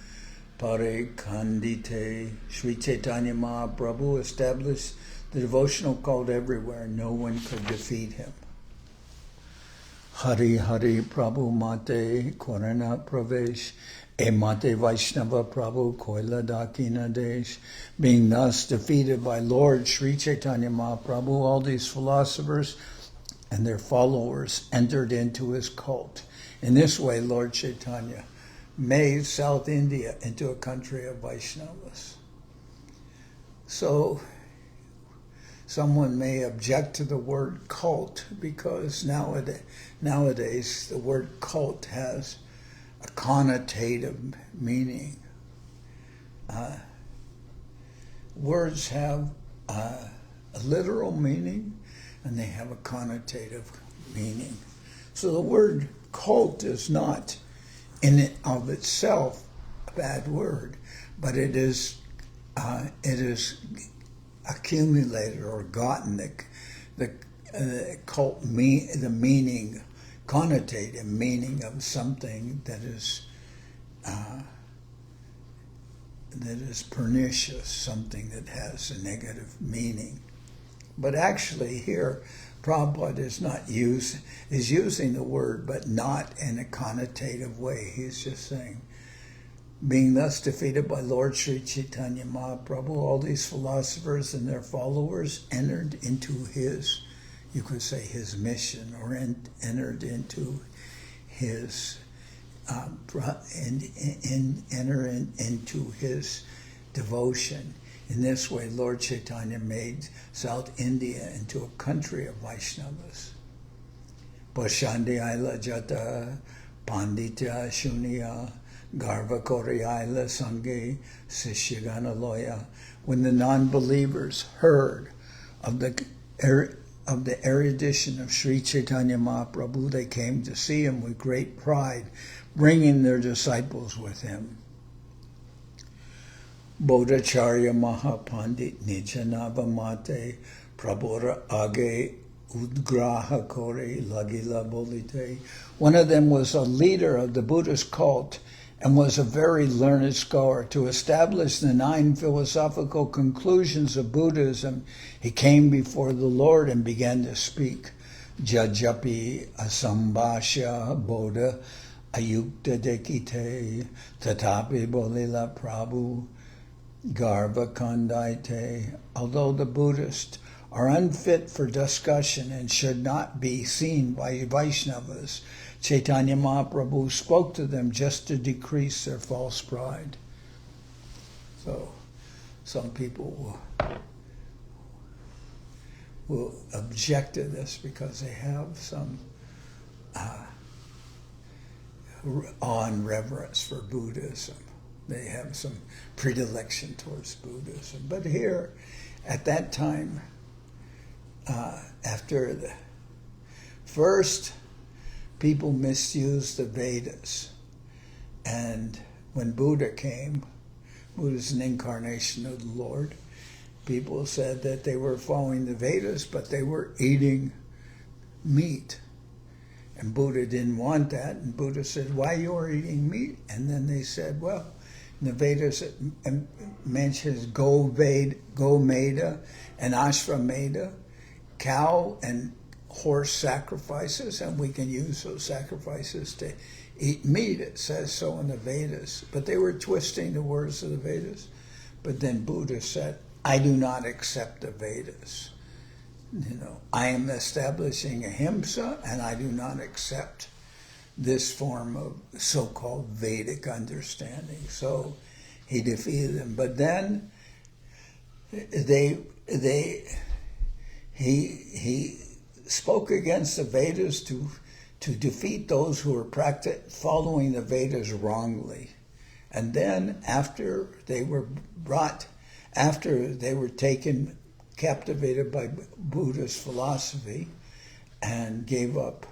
Pare Kandite. Sri Chaitanya Mahaprabhu established the devotional cult everywhere. No one could defeat him. Hari Hari Prabhu Mate Korana Pravesh E Mate Vaishnava Prabhu Koila Dakina Desh. Being thus defeated by Lord Sri Chaitanya Mahaprabhu, all these philosophers and their followers entered into his cult. In this way, Lord Chaitanya made South India into a country of Vaishnavas. So, someone may object to the word cult because nowadays the word cult has a connotative meaning. Words have a literal meaning and they have a connotative meaning. So the word cult is not in and of itself a bad word, but it is accumulated or gotten the cult the meaning, connotative meaning of something that is pernicious, something that has a negative meaning. But actually here, Prabhupada is using the word, but not in a connotative way. He's just saying, being thus defeated by Lord Sri Chaitanya Mahaprabhu, all these philosophers and their followers entered into his, you could say his mission, or entered into his, into his devotion. In this way, Lord Chaitanya made South India into a country of Vaishnavas. Pashandi Aila Jata Panditya Shunya Garva Koryaila Sange Sishyagana Loya. When the non-believers heard of the erudition of Sri Chaitanya Mahaprabhu, they came to see him with great pride, bringing their disciples with him. Bodhacharya Mahapandit Nijanava Mate Prabhura Age Udgraha Kore Lagila Bolite. One of them was a leader of the Buddhist cult and was a very learned scholar. To establish the 9 philosophical conclusions of Buddhism, he came before the Lord and began to speak. Jajapi Asambhasya Bodha Ayukta Dekite Tatapi Bolila Prabhu Garva Kandaite. Although the Buddhists are unfit for discussion and should not be seen by Vaishnavas, Chaitanya Mahaprabhu spoke to them just to decrease their false pride. So, some people will object to this because they have some awe and reverence for Buddhism. They have some predilection towards Buddhism. But here, at that time, after the first, people misused the Vedas. And when Buddha came, Buddha's an incarnation of the Lord, people said that they were following the Vedas, but they were eating meat. And Buddha didn't want that. And Buddha said, why you are eating meat? And then they said, well, in the Vedas it mentions Go-Meda and Ashram-Meda, cow and horse sacrifices, and we can use those sacrifices to eat meat. It says so in the Vedas. But they were twisting the words of the Vedas. But then Buddha said, I do not accept the Vedas. I am establishing ahimsa, and I do not accept this form of so-called Vedic understanding. So he defeated them. But then he spoke against the Vedas to defeat those who were following the Vedas wrongly. And then after they were taken, captivated by Buddhist philosophy and gave up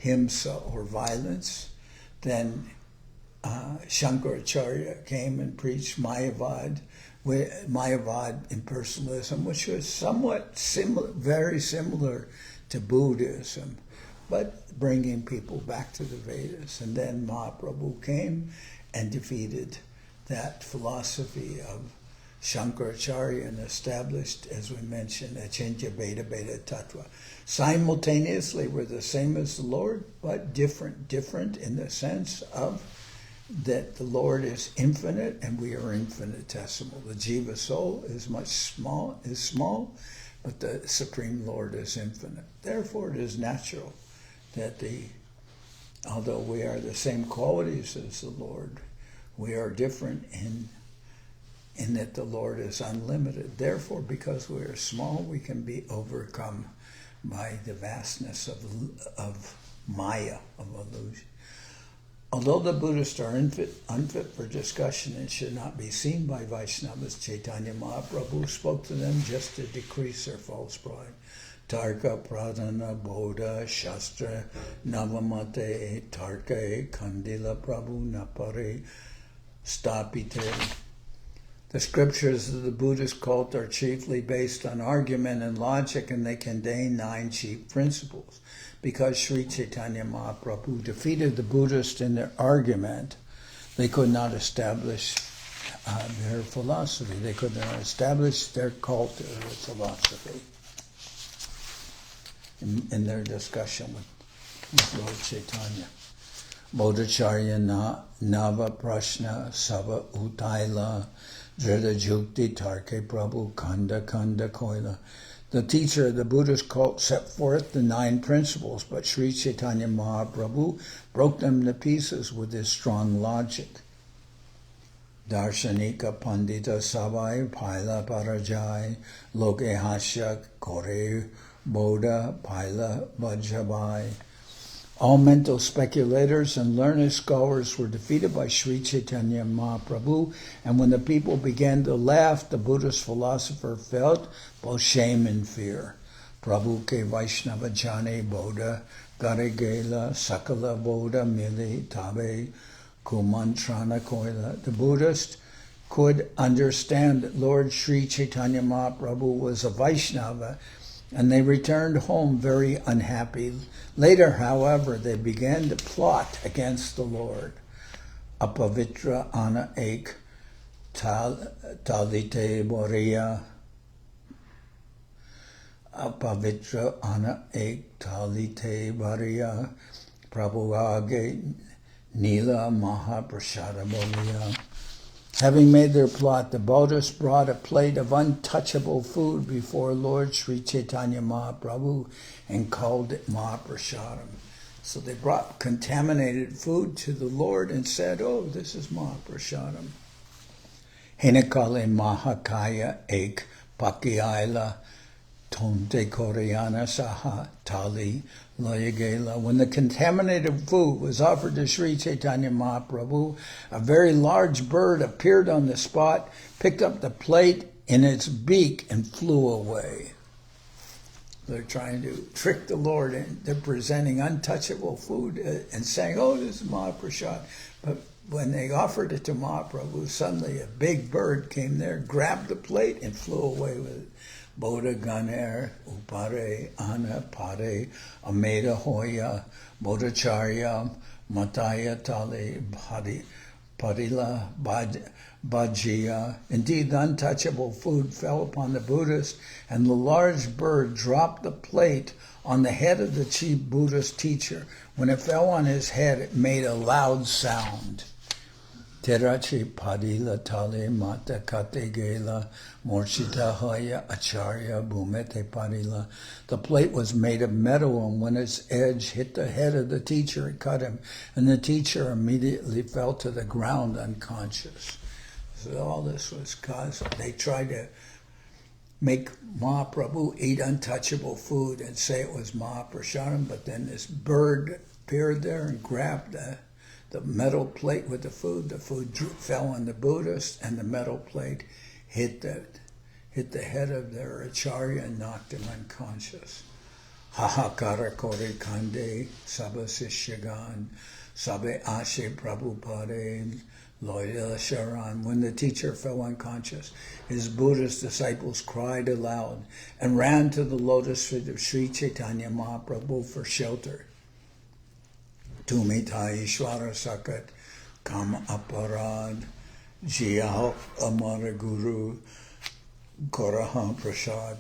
himsa or violence, then Shankaracharya came and preached Mayavad impersonalism, which was somewhat similar, very similar to Buddhism, but bringing people back to the Vedas. And then Mahaprabhu came and defeated that philosophy of Shankaracharya and established, as we mentioned, Achintya Beta Beta Tattva. Simultaneously, we're the same as the Lord, but different in the sense of that the Lord is infinite and we are infinitesimal. The Jiva soul is small, but the Supreme Lord is infinite. Therefore, it is natural that although we are the same qualities as the Lord, we are different in that the Lord is unlimited. Therefore, because we are small, we can be overcome by the vastness of Maya, of illusion. Although the Buddhists are unfit for discussion and should not be seen by Vaishnavas, Chaitanya Mahaprabhu spoke to them just to decrease their false pride. Tarka pradhana bodha shastra navamate tarka kandila prabhu napare stapite. The scriptures of the Buddhist cult are chiefly based on argument and logic, and they contain 9 chief principles. Because Sri Chaitanya Mahaprabhu defeated the Buddhists in their argument, they could not establish their philosophy. They could not establish their cult or their philosophy in their discussion with Lord Chaitanya. Bodhacharya Nava Prashna Sava Utaila Drida Jukti Tarke Prabhu Kanda Koila. The teacher of the Buddhist cult set forth the 9 principles, but Sri Chaitanya Mahaprabhu broke them to pieces with his strong logic. Darshanika Pandita Savai Paila Parajai Loke Hasya Kore Bodha Paila Vajjabai. All mental speculators and learned scholars were defeated by Sri Chaitanya Mahaprabhu, and when the people began to laugh, the Buddhist philosopher felt both shame and fear. Prabhu ke Vaishnava jane Bodha Garigela Sakala Bodha Mili Tabe Kumantrana Koila. The Buddhist could understand that Lord Sri Chaitanya Mahaprabhu was a Vaishnava and they returned home very unhappy. Later, however, they began to plot against the Lord. Apavitra ana ek talite boria. Apavitra ana ek talite boria. Prabhu age nila mahaprasada bolia. Having made their plot, the Buddhists brought a plate of untouchable food before Lord Sri Chaitanya Mahaprabhu and called it Mahaprasadam. So they brought contaminated food to the Lord and said, "Oh, this is Mahaprasadam." Henakale Mahakaya ek pakiaila tonte koreana saha tali layagela. When the contaminated food was offered to Sri Chaitanya Mahaprabhu, a very large bird appeared on the spot, picked up the plate in its beak and flew away. They're trying to trick the Lord, and they're presenting untouchable food and saying, "Oh, this is Mahaprasad." But when they offered it to Mahaprabhu, suddenly a big bird came there, grabbed the plate, and flew away with it. Bodha Ganer, Upare, Ana, Pare, Ameda Hoya, Bodhacharya, Mataya Tali, Padila, Bajia. Indeed, the untouchable food fell upon the Buddhist, and the large bird dropped the plate on the head of the chief Buddhist teacher. When it fell on his head, it made a loud sound. Terachi Padila Tale Mata Kate Gela Morshita Haya Acharya Bhumete Padila. The plate was made of metal, and when its edge hit the head of the teacher, it cut him, and the teacher immediately fell to the ground unconscious. So all this was caused. They tried to make Mahaprabhu eat untouchable food and say it was Mahaprasadam, but then this bird appeared there and grabbed the metal plate with the food. The food fell on the Buddhist, and the metal plate hit the head of their acharya and knocked him unconscious. Hahakara kore kande sabha sishyagan sabe ashe prabhupade loyal sharan. When the teacher fell unconscious, his Buddhist disciples cried aloud and ran to the lotus feet of Sri Chaitanya Mahaprabhu for shelter. Tumita Ishwara Sakat Kam Aparad Jia Amara Guru Koraha Prasad.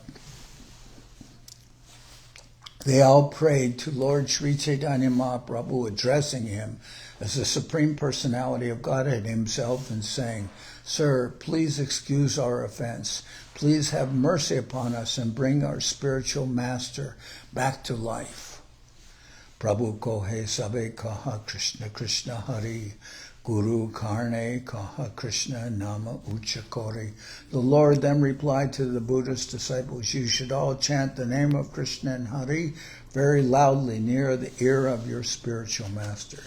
They all prayed to Lord Sri Chaitanya Mahaprabhu, addressing him as the Supreme Personality of Godhead himself, and saying, "Sir, please excuse our offense. Please have mercy upon us and bring our spiritual master back to life." Prabhu kohe sabe kaha Krishna Krishna Hari, Guru karne kaha Krishna nama ucha kori. The Lord then replied to the Buddhist disciples, "You should all chant the name of Krishna and Hari very loudly near the ear of your spiritual master.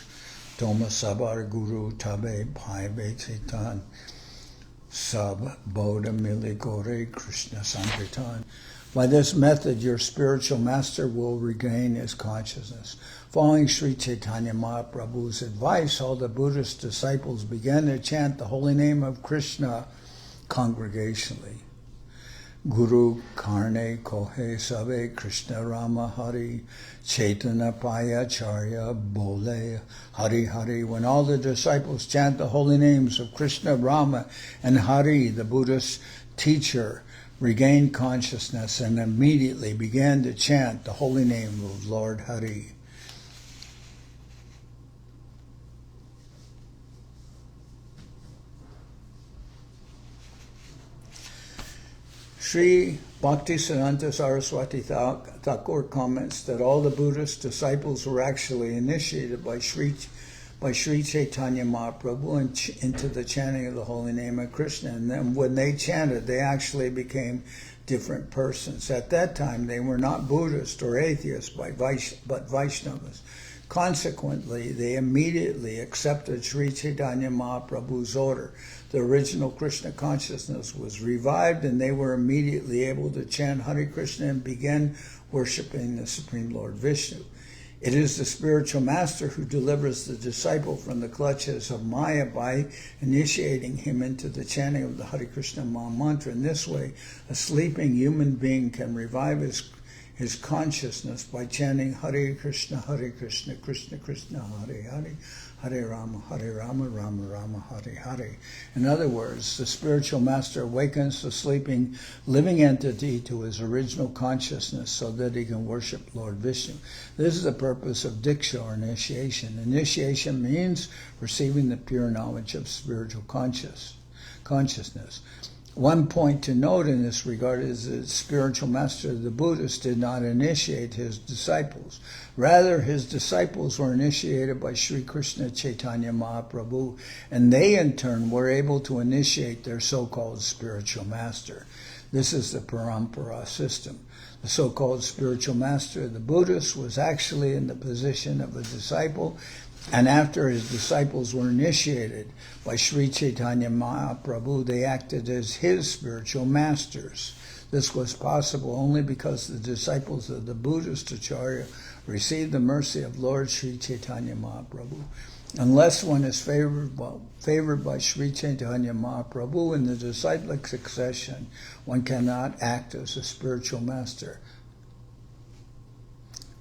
Toma sabar Guru tabe bhaive chitan, sab bodha mili gore Krishna sankirtan." By this method, your spiritual master will regain his consciousness. Following Sri Chaitanya Mahaprabhu's advice, all the Buddhist disciples began to chant the holy name of Krishna congregationally. Guru Karne Kohe Sabe Krishna Rama Hari Chaitanya Paya Charya Bole Hari Hari. When all the disciples chant the holy names of Krishna, Rama, and Hari, the Buddhist teacher regained consciousness and immediately began to chant the holy name of Lord Hari. Sri Bhaktivedanta Saraswati Thakur comments that all the Buddhist disciples were actually initiated by Sri Chaitanya Mahaprabhu into the chanting of the holy name of Krishna. And then when they chanted, they actually became different persons. At that time, they were not Buddhist or atheists, but Vaishnavas. Consequently, they immediately accepted Sri Chaitanya Mahaprabhu's order. The original Krishna consciousness was revived, and they were immediately able to chant Hare Krishna and begin worshipping the Supreme Lord Vishnu. It is the spiritual master who delivers the disciple from the clutches of Maya by initiating him into the chanting of the Hare Krishna Maha Mantra. In this way, a sleeping human being can revive his consciousness by chanting Hare Krishna, Krishna Krishna, Hare Hare, Hare Rama, Rama Rama, Hare Hare. In other words, the spiritual master awakens the sleeping living entity to his original consciousness so that he can worship Lord Vishnu. This is the purpose of Diksha, or initiation. Initiation means receiving the pure knowledge of spiritual consciousness. One point to note in this regard is that the spiritual master of the Buddhists did not initiate his disciples. Rather, his disciples were initiated by Sri Krishna Chaitanya Mahaprabhu, and they in turn were able to initiate their so-called spiritual master. This is the parampara system. The so-called spiritual master of the Buddhists was actually in the position of a disciple, and after his disciples were initiated by Sri Chaitanya Mahaprabhu, they acted as his spiritual masters. This was possible only because the disciples of the Buddhist Acharya received the mercy of Lord Sri Chaitanya Mahaprabhu. Unless one is favored by Sri Chaitanya Mahaprabhu in the disciplic succession, one cannot act as a spiritual master.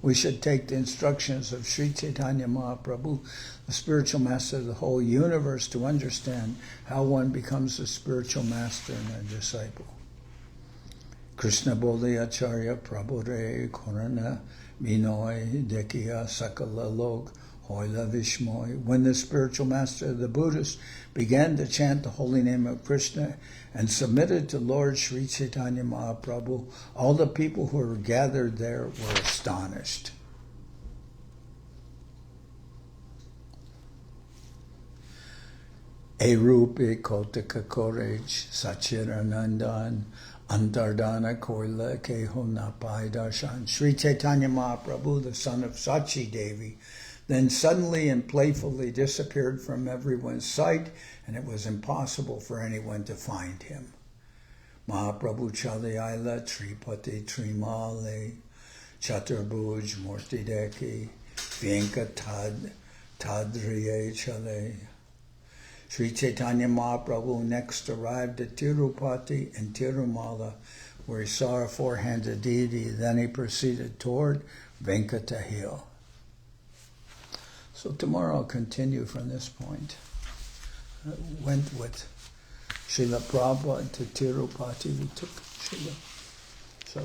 We should take the instructions of Sri Chaitanya Mahaprabhu, the spiritual master of the whole universe, to understand how one becomes a spiritual master and a disciple. Krishna Bodhi Acharya Prabhure Korana Vinoi Dekhiya Sakala Lok Hoila Vishmoy. When the spiritual master of the Buddhists began to chant the holy name of Krishna and submitted to Lord Sri Chaitanya Mahaprabhu, all the people who were gathered there were astonished. Erupe Kotika Korej Sachiranandan Antardana Koila Keho Napai Darshan. Sri Chaitanya Mahaprabhu, the son of Sachi Devi, then suddenly and playfully disappeared from everyone's sight, and it was impossible for anyone to find him. Mahaprabhu Chalayala Tripati Trimale Chaturbhuj Murtideki Venkatad Tadriye Chale. Sri Chaitanya Mahaprabhu next arrived at Tirupati and Tirumala, where he saw a four-handed deity. Then he proceeded toward Venkata Hill. So tomorrow I'll continue from this point. I went with Srila Prabhupada to Tirupati. We took Srila. So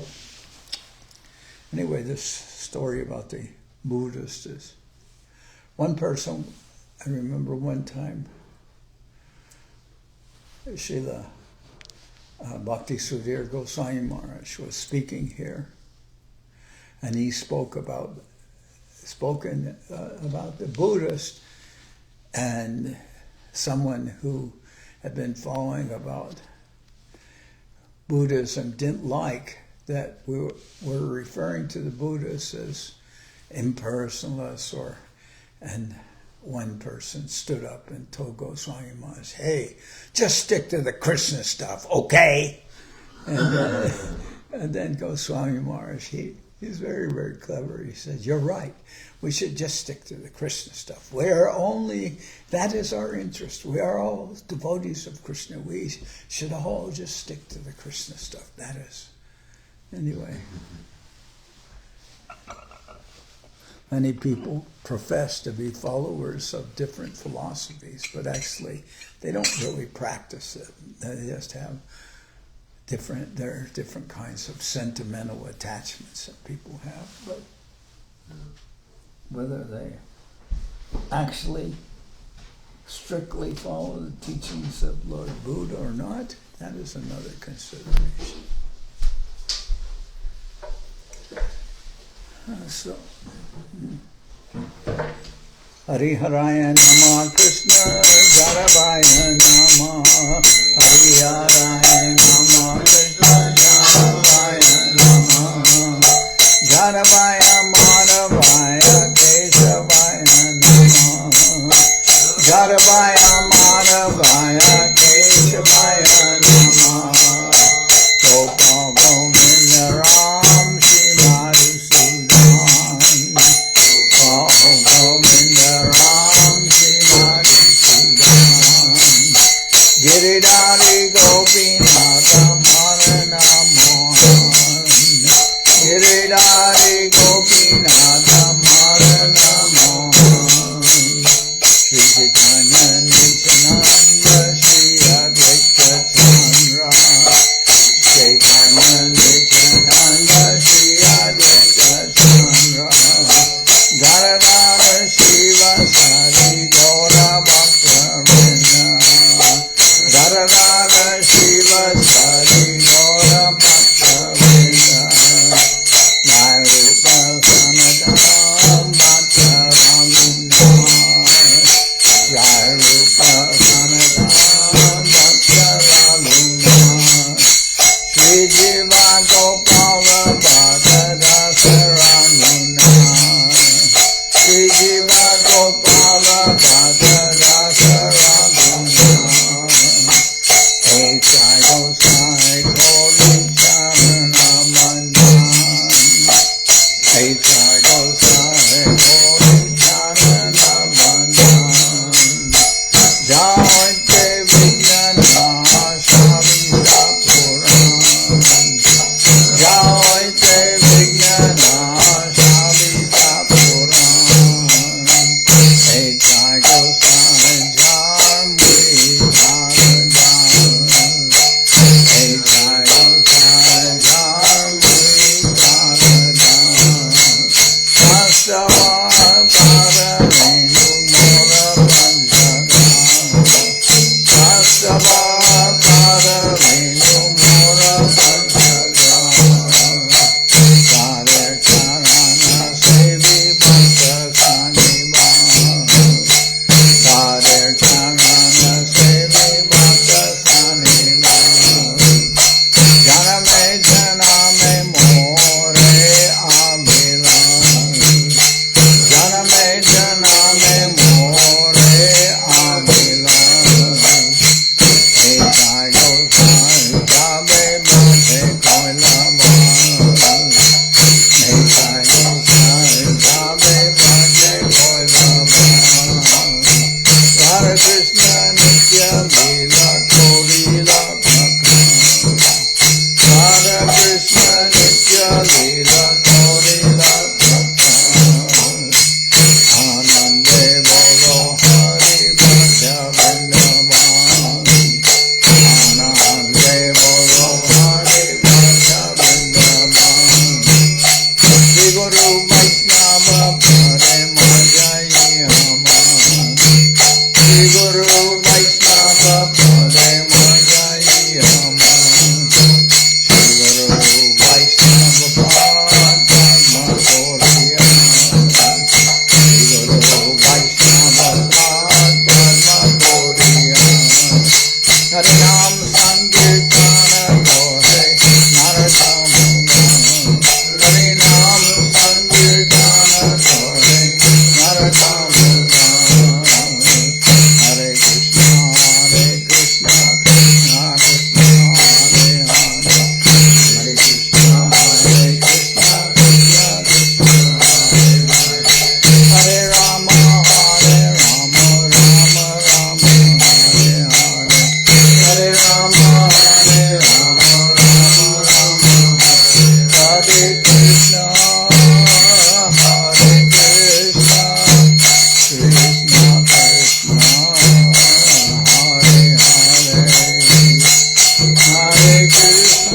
anyway, this story about the Buddhist is one person. I remember one time Srila Bhaktivedanta Goswami Maharaj was speaking here, and he spoke about the Buddhist, and someone who had been following about Buddhism didn't like that we were referring to the Buddhists as impersonalists, and one person stood up and told Goswami Maharaj, "Hey, just stick to the Krishna stuff, okay?" And then Goswami Maharaj, he's very, very clever. He said, "You're right. We should just stick to the Krishna stuff. That is our interest. We are all devotees of Krishna. We should all just stick to the Krishna stuff. That is." Anyway. Many people profess to be followers of different philosophies, but actually they don't really practice it. They just have there are different kinds of sentimental attachments that people have, but whether they actually strictly follow the teachings of Lord Buddha or not, that is another consideration. Hari Haraya Nama Krishna Jaravaya Nama Hari Haraya Nama Krishna Jaravaya Nama Jaravaya Madhavaya Keshavaya Nama Jaravaya Madhavaya Keshavaya Nama Gopal Govinda Ram Shri Giridhari Gopinatha Marana Mohan Giridhari Sari Gora Bhaktivedanta Radha Radha Shiva Sari Gora Bhaktivedanta Jai Rupa Sanatana Bhaktivedanta Jai Rupa Sanatana Bhaktivedanta Sri Jiva Gopala Bhakta Dasaraguna Sri Jiva Gopala Bhakta Dasaraguna Hey Sai Gosai Koli Charanamandan Hey Sai Gosai Koli Charanamandan Jayate Vijnana Shami Sapuran Jayate Vijnana Shami Sapuran Hey Jai Gosai Jarmi Janadan Hey Jai Gosai Jarmi Janadan Sastavar Paravenu Mora Panjagan Sastavar Paravenu Mora Panjagan Radhe Karana Sevi Bhakta Sanivan Radhe Karana Sevi Bhakta Sanivan Janame Janame More Abhilan Janame Janame More Abhilan Hey Jai Gosai Jabe Bhakti Koilavan Hey Jai Gosai Jabe Bhakti Koilavan Radha Krishna Nitya Lila Korila Bhakran Radha Krishna Nitya Lila Korila Bhakran Anande Bolo Hari Madhya-lila Anande Bolo Hari Madhya-lila Shri Guru Vaishnava Pare Majai Haman Shri Guru Vaishnava Pare Majai Haman Shri Guru Vaishnava Padma Goriyaman Shri Guru Vaishnava Padma Goriyaman Hari Nam Sankirtana Gore Naratamam Hari Nam Sankirtana Gore Naratamam Hare Krishna Krishna Krishna Hare Hare Hare Krishna Krishna Krishna Hare Hare Hare Rama Rama Rama Hare Hare Hare Rama Rama Rama Hare Krishna Krishna Krishna Hare Hare Hare Krishna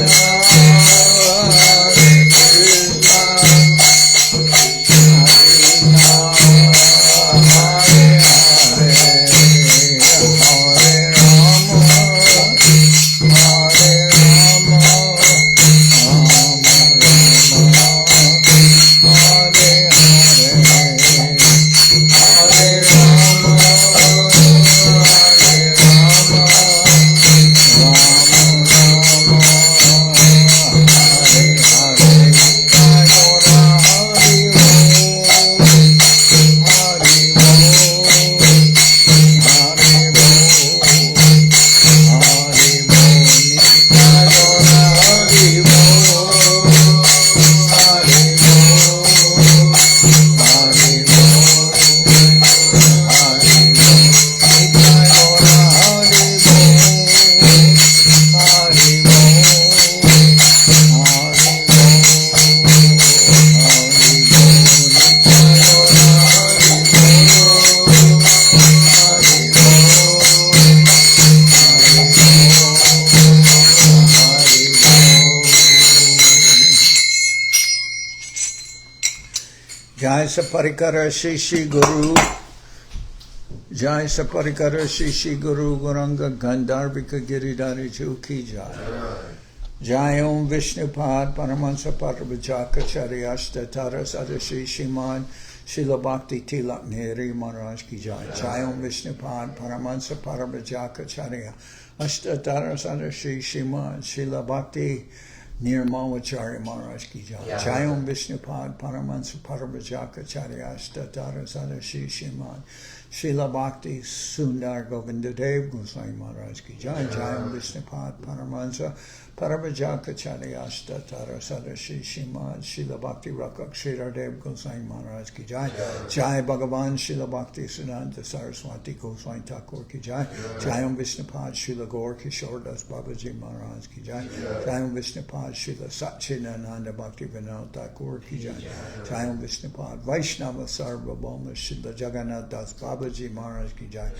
Jai Saparikara Shishi Guru Jai Saparikara Shishi Guru Guranga Gandharvika Giridhari Chu Ki Jai. Jai Om Vishnupad Paramahansa Parabhajaka Charyashta Tara Sadashi Shiman Srila Bhakti Tilak Nehri Maharaj Ki Jai. Jai Om Vishnupad Paramahansa Parabhajaka Charya Ashta Tara Sadashi Shiman Srila Bhakti Nirmalacharya Maharaj Ki Jai. Jai Om Vishnupad Paramahansa Parabhajaka Charya Ashta Tara Sadashi Shiman Srila Bhakti Sundar Govindadev Goswami Maharaj Ki Jai. Jai Om Vishnupad Paramahansa Parabhajaka Charyashta Tara Sadashi Shimad Srila Bhakti Rakak Sridhardev Goswami Maharaj Ki Jai. Jai Bhagavan Srila Bhakti Siddhanta Saraswati Goswami Thakur Ki Jai. Jai Om Vishnupad Srila Gaur Kishordas Babaji Maharaj Ki Jai. Jai Om Vishnupad Srila Satchidananda Bhaktivedanta Thakur Ki Jai. Jai Om Vishnupad Vaishnava Sarvabhauma Srila Jagannath Das Babaji Maharaj Ki Jai.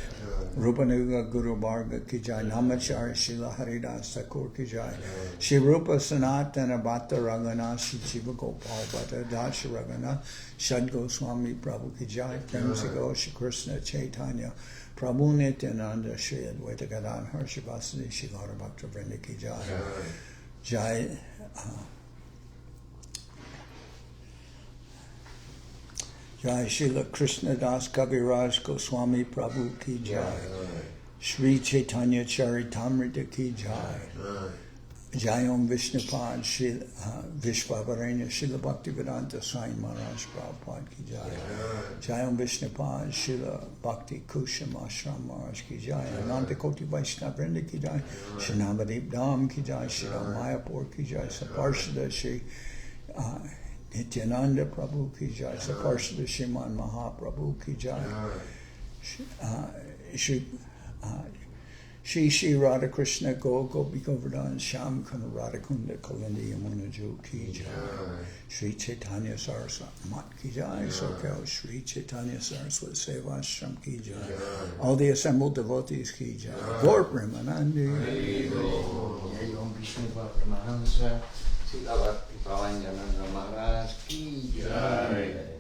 Rupanuga Guru Bharga Ki Jai. Namacharya Srila Haridas Thakur Ki Jai. Shri Rupa Sanatana Bhatta Ragana Shri Jiva Gopal Bhatta Dasha Ragana Shad Goswami Prabhu Ki Jai. Premsigo Shri Krishna Chaitanya Prabhu Nityananda Shri Advaita Gadadhar Shri Vasudeva Shri Gaura Bhaktivedanta Ki Jai. Jai Jai Srila Krishnadas Kaviraj Goswami Prabhu Ki Jai. Sri Chaitanya Charitamrita Ki Jai. Jai Om Vishnupad Vishvavaranya Srila Bhaktivedanta Swami Maharaj Prabhupad Ki Jai. Jai Om Vishnupad Srila Bhakti Kusham Ashram Maharaj Ki Jai. Ananta Koti Vaishnava Vrinda Ki Jai. Shri Navadip Dham Ki Jai. Shri Mayapur Ki Jai. Saparshada Shri Nityananda Prabhu Ki Jai. Saparshada Shriman Mahaprabhu Ki Jai. Shri Radha Krishna Gopi Govardhan Sham Kuna Radha Kunda Kalindi Yamuna Jo Ki Jai. Sri Chaitanya Saraswat Mat Ki Jai. Soquel Sri Chaitanya Saraswat Seva Ashram Ki Jai. All the assembled devotees Ki Jai. Gaur Premanandi. Jai Om Vishnupad Paramahansa Srila Bhakti Pavan Maharaj Ki Jai.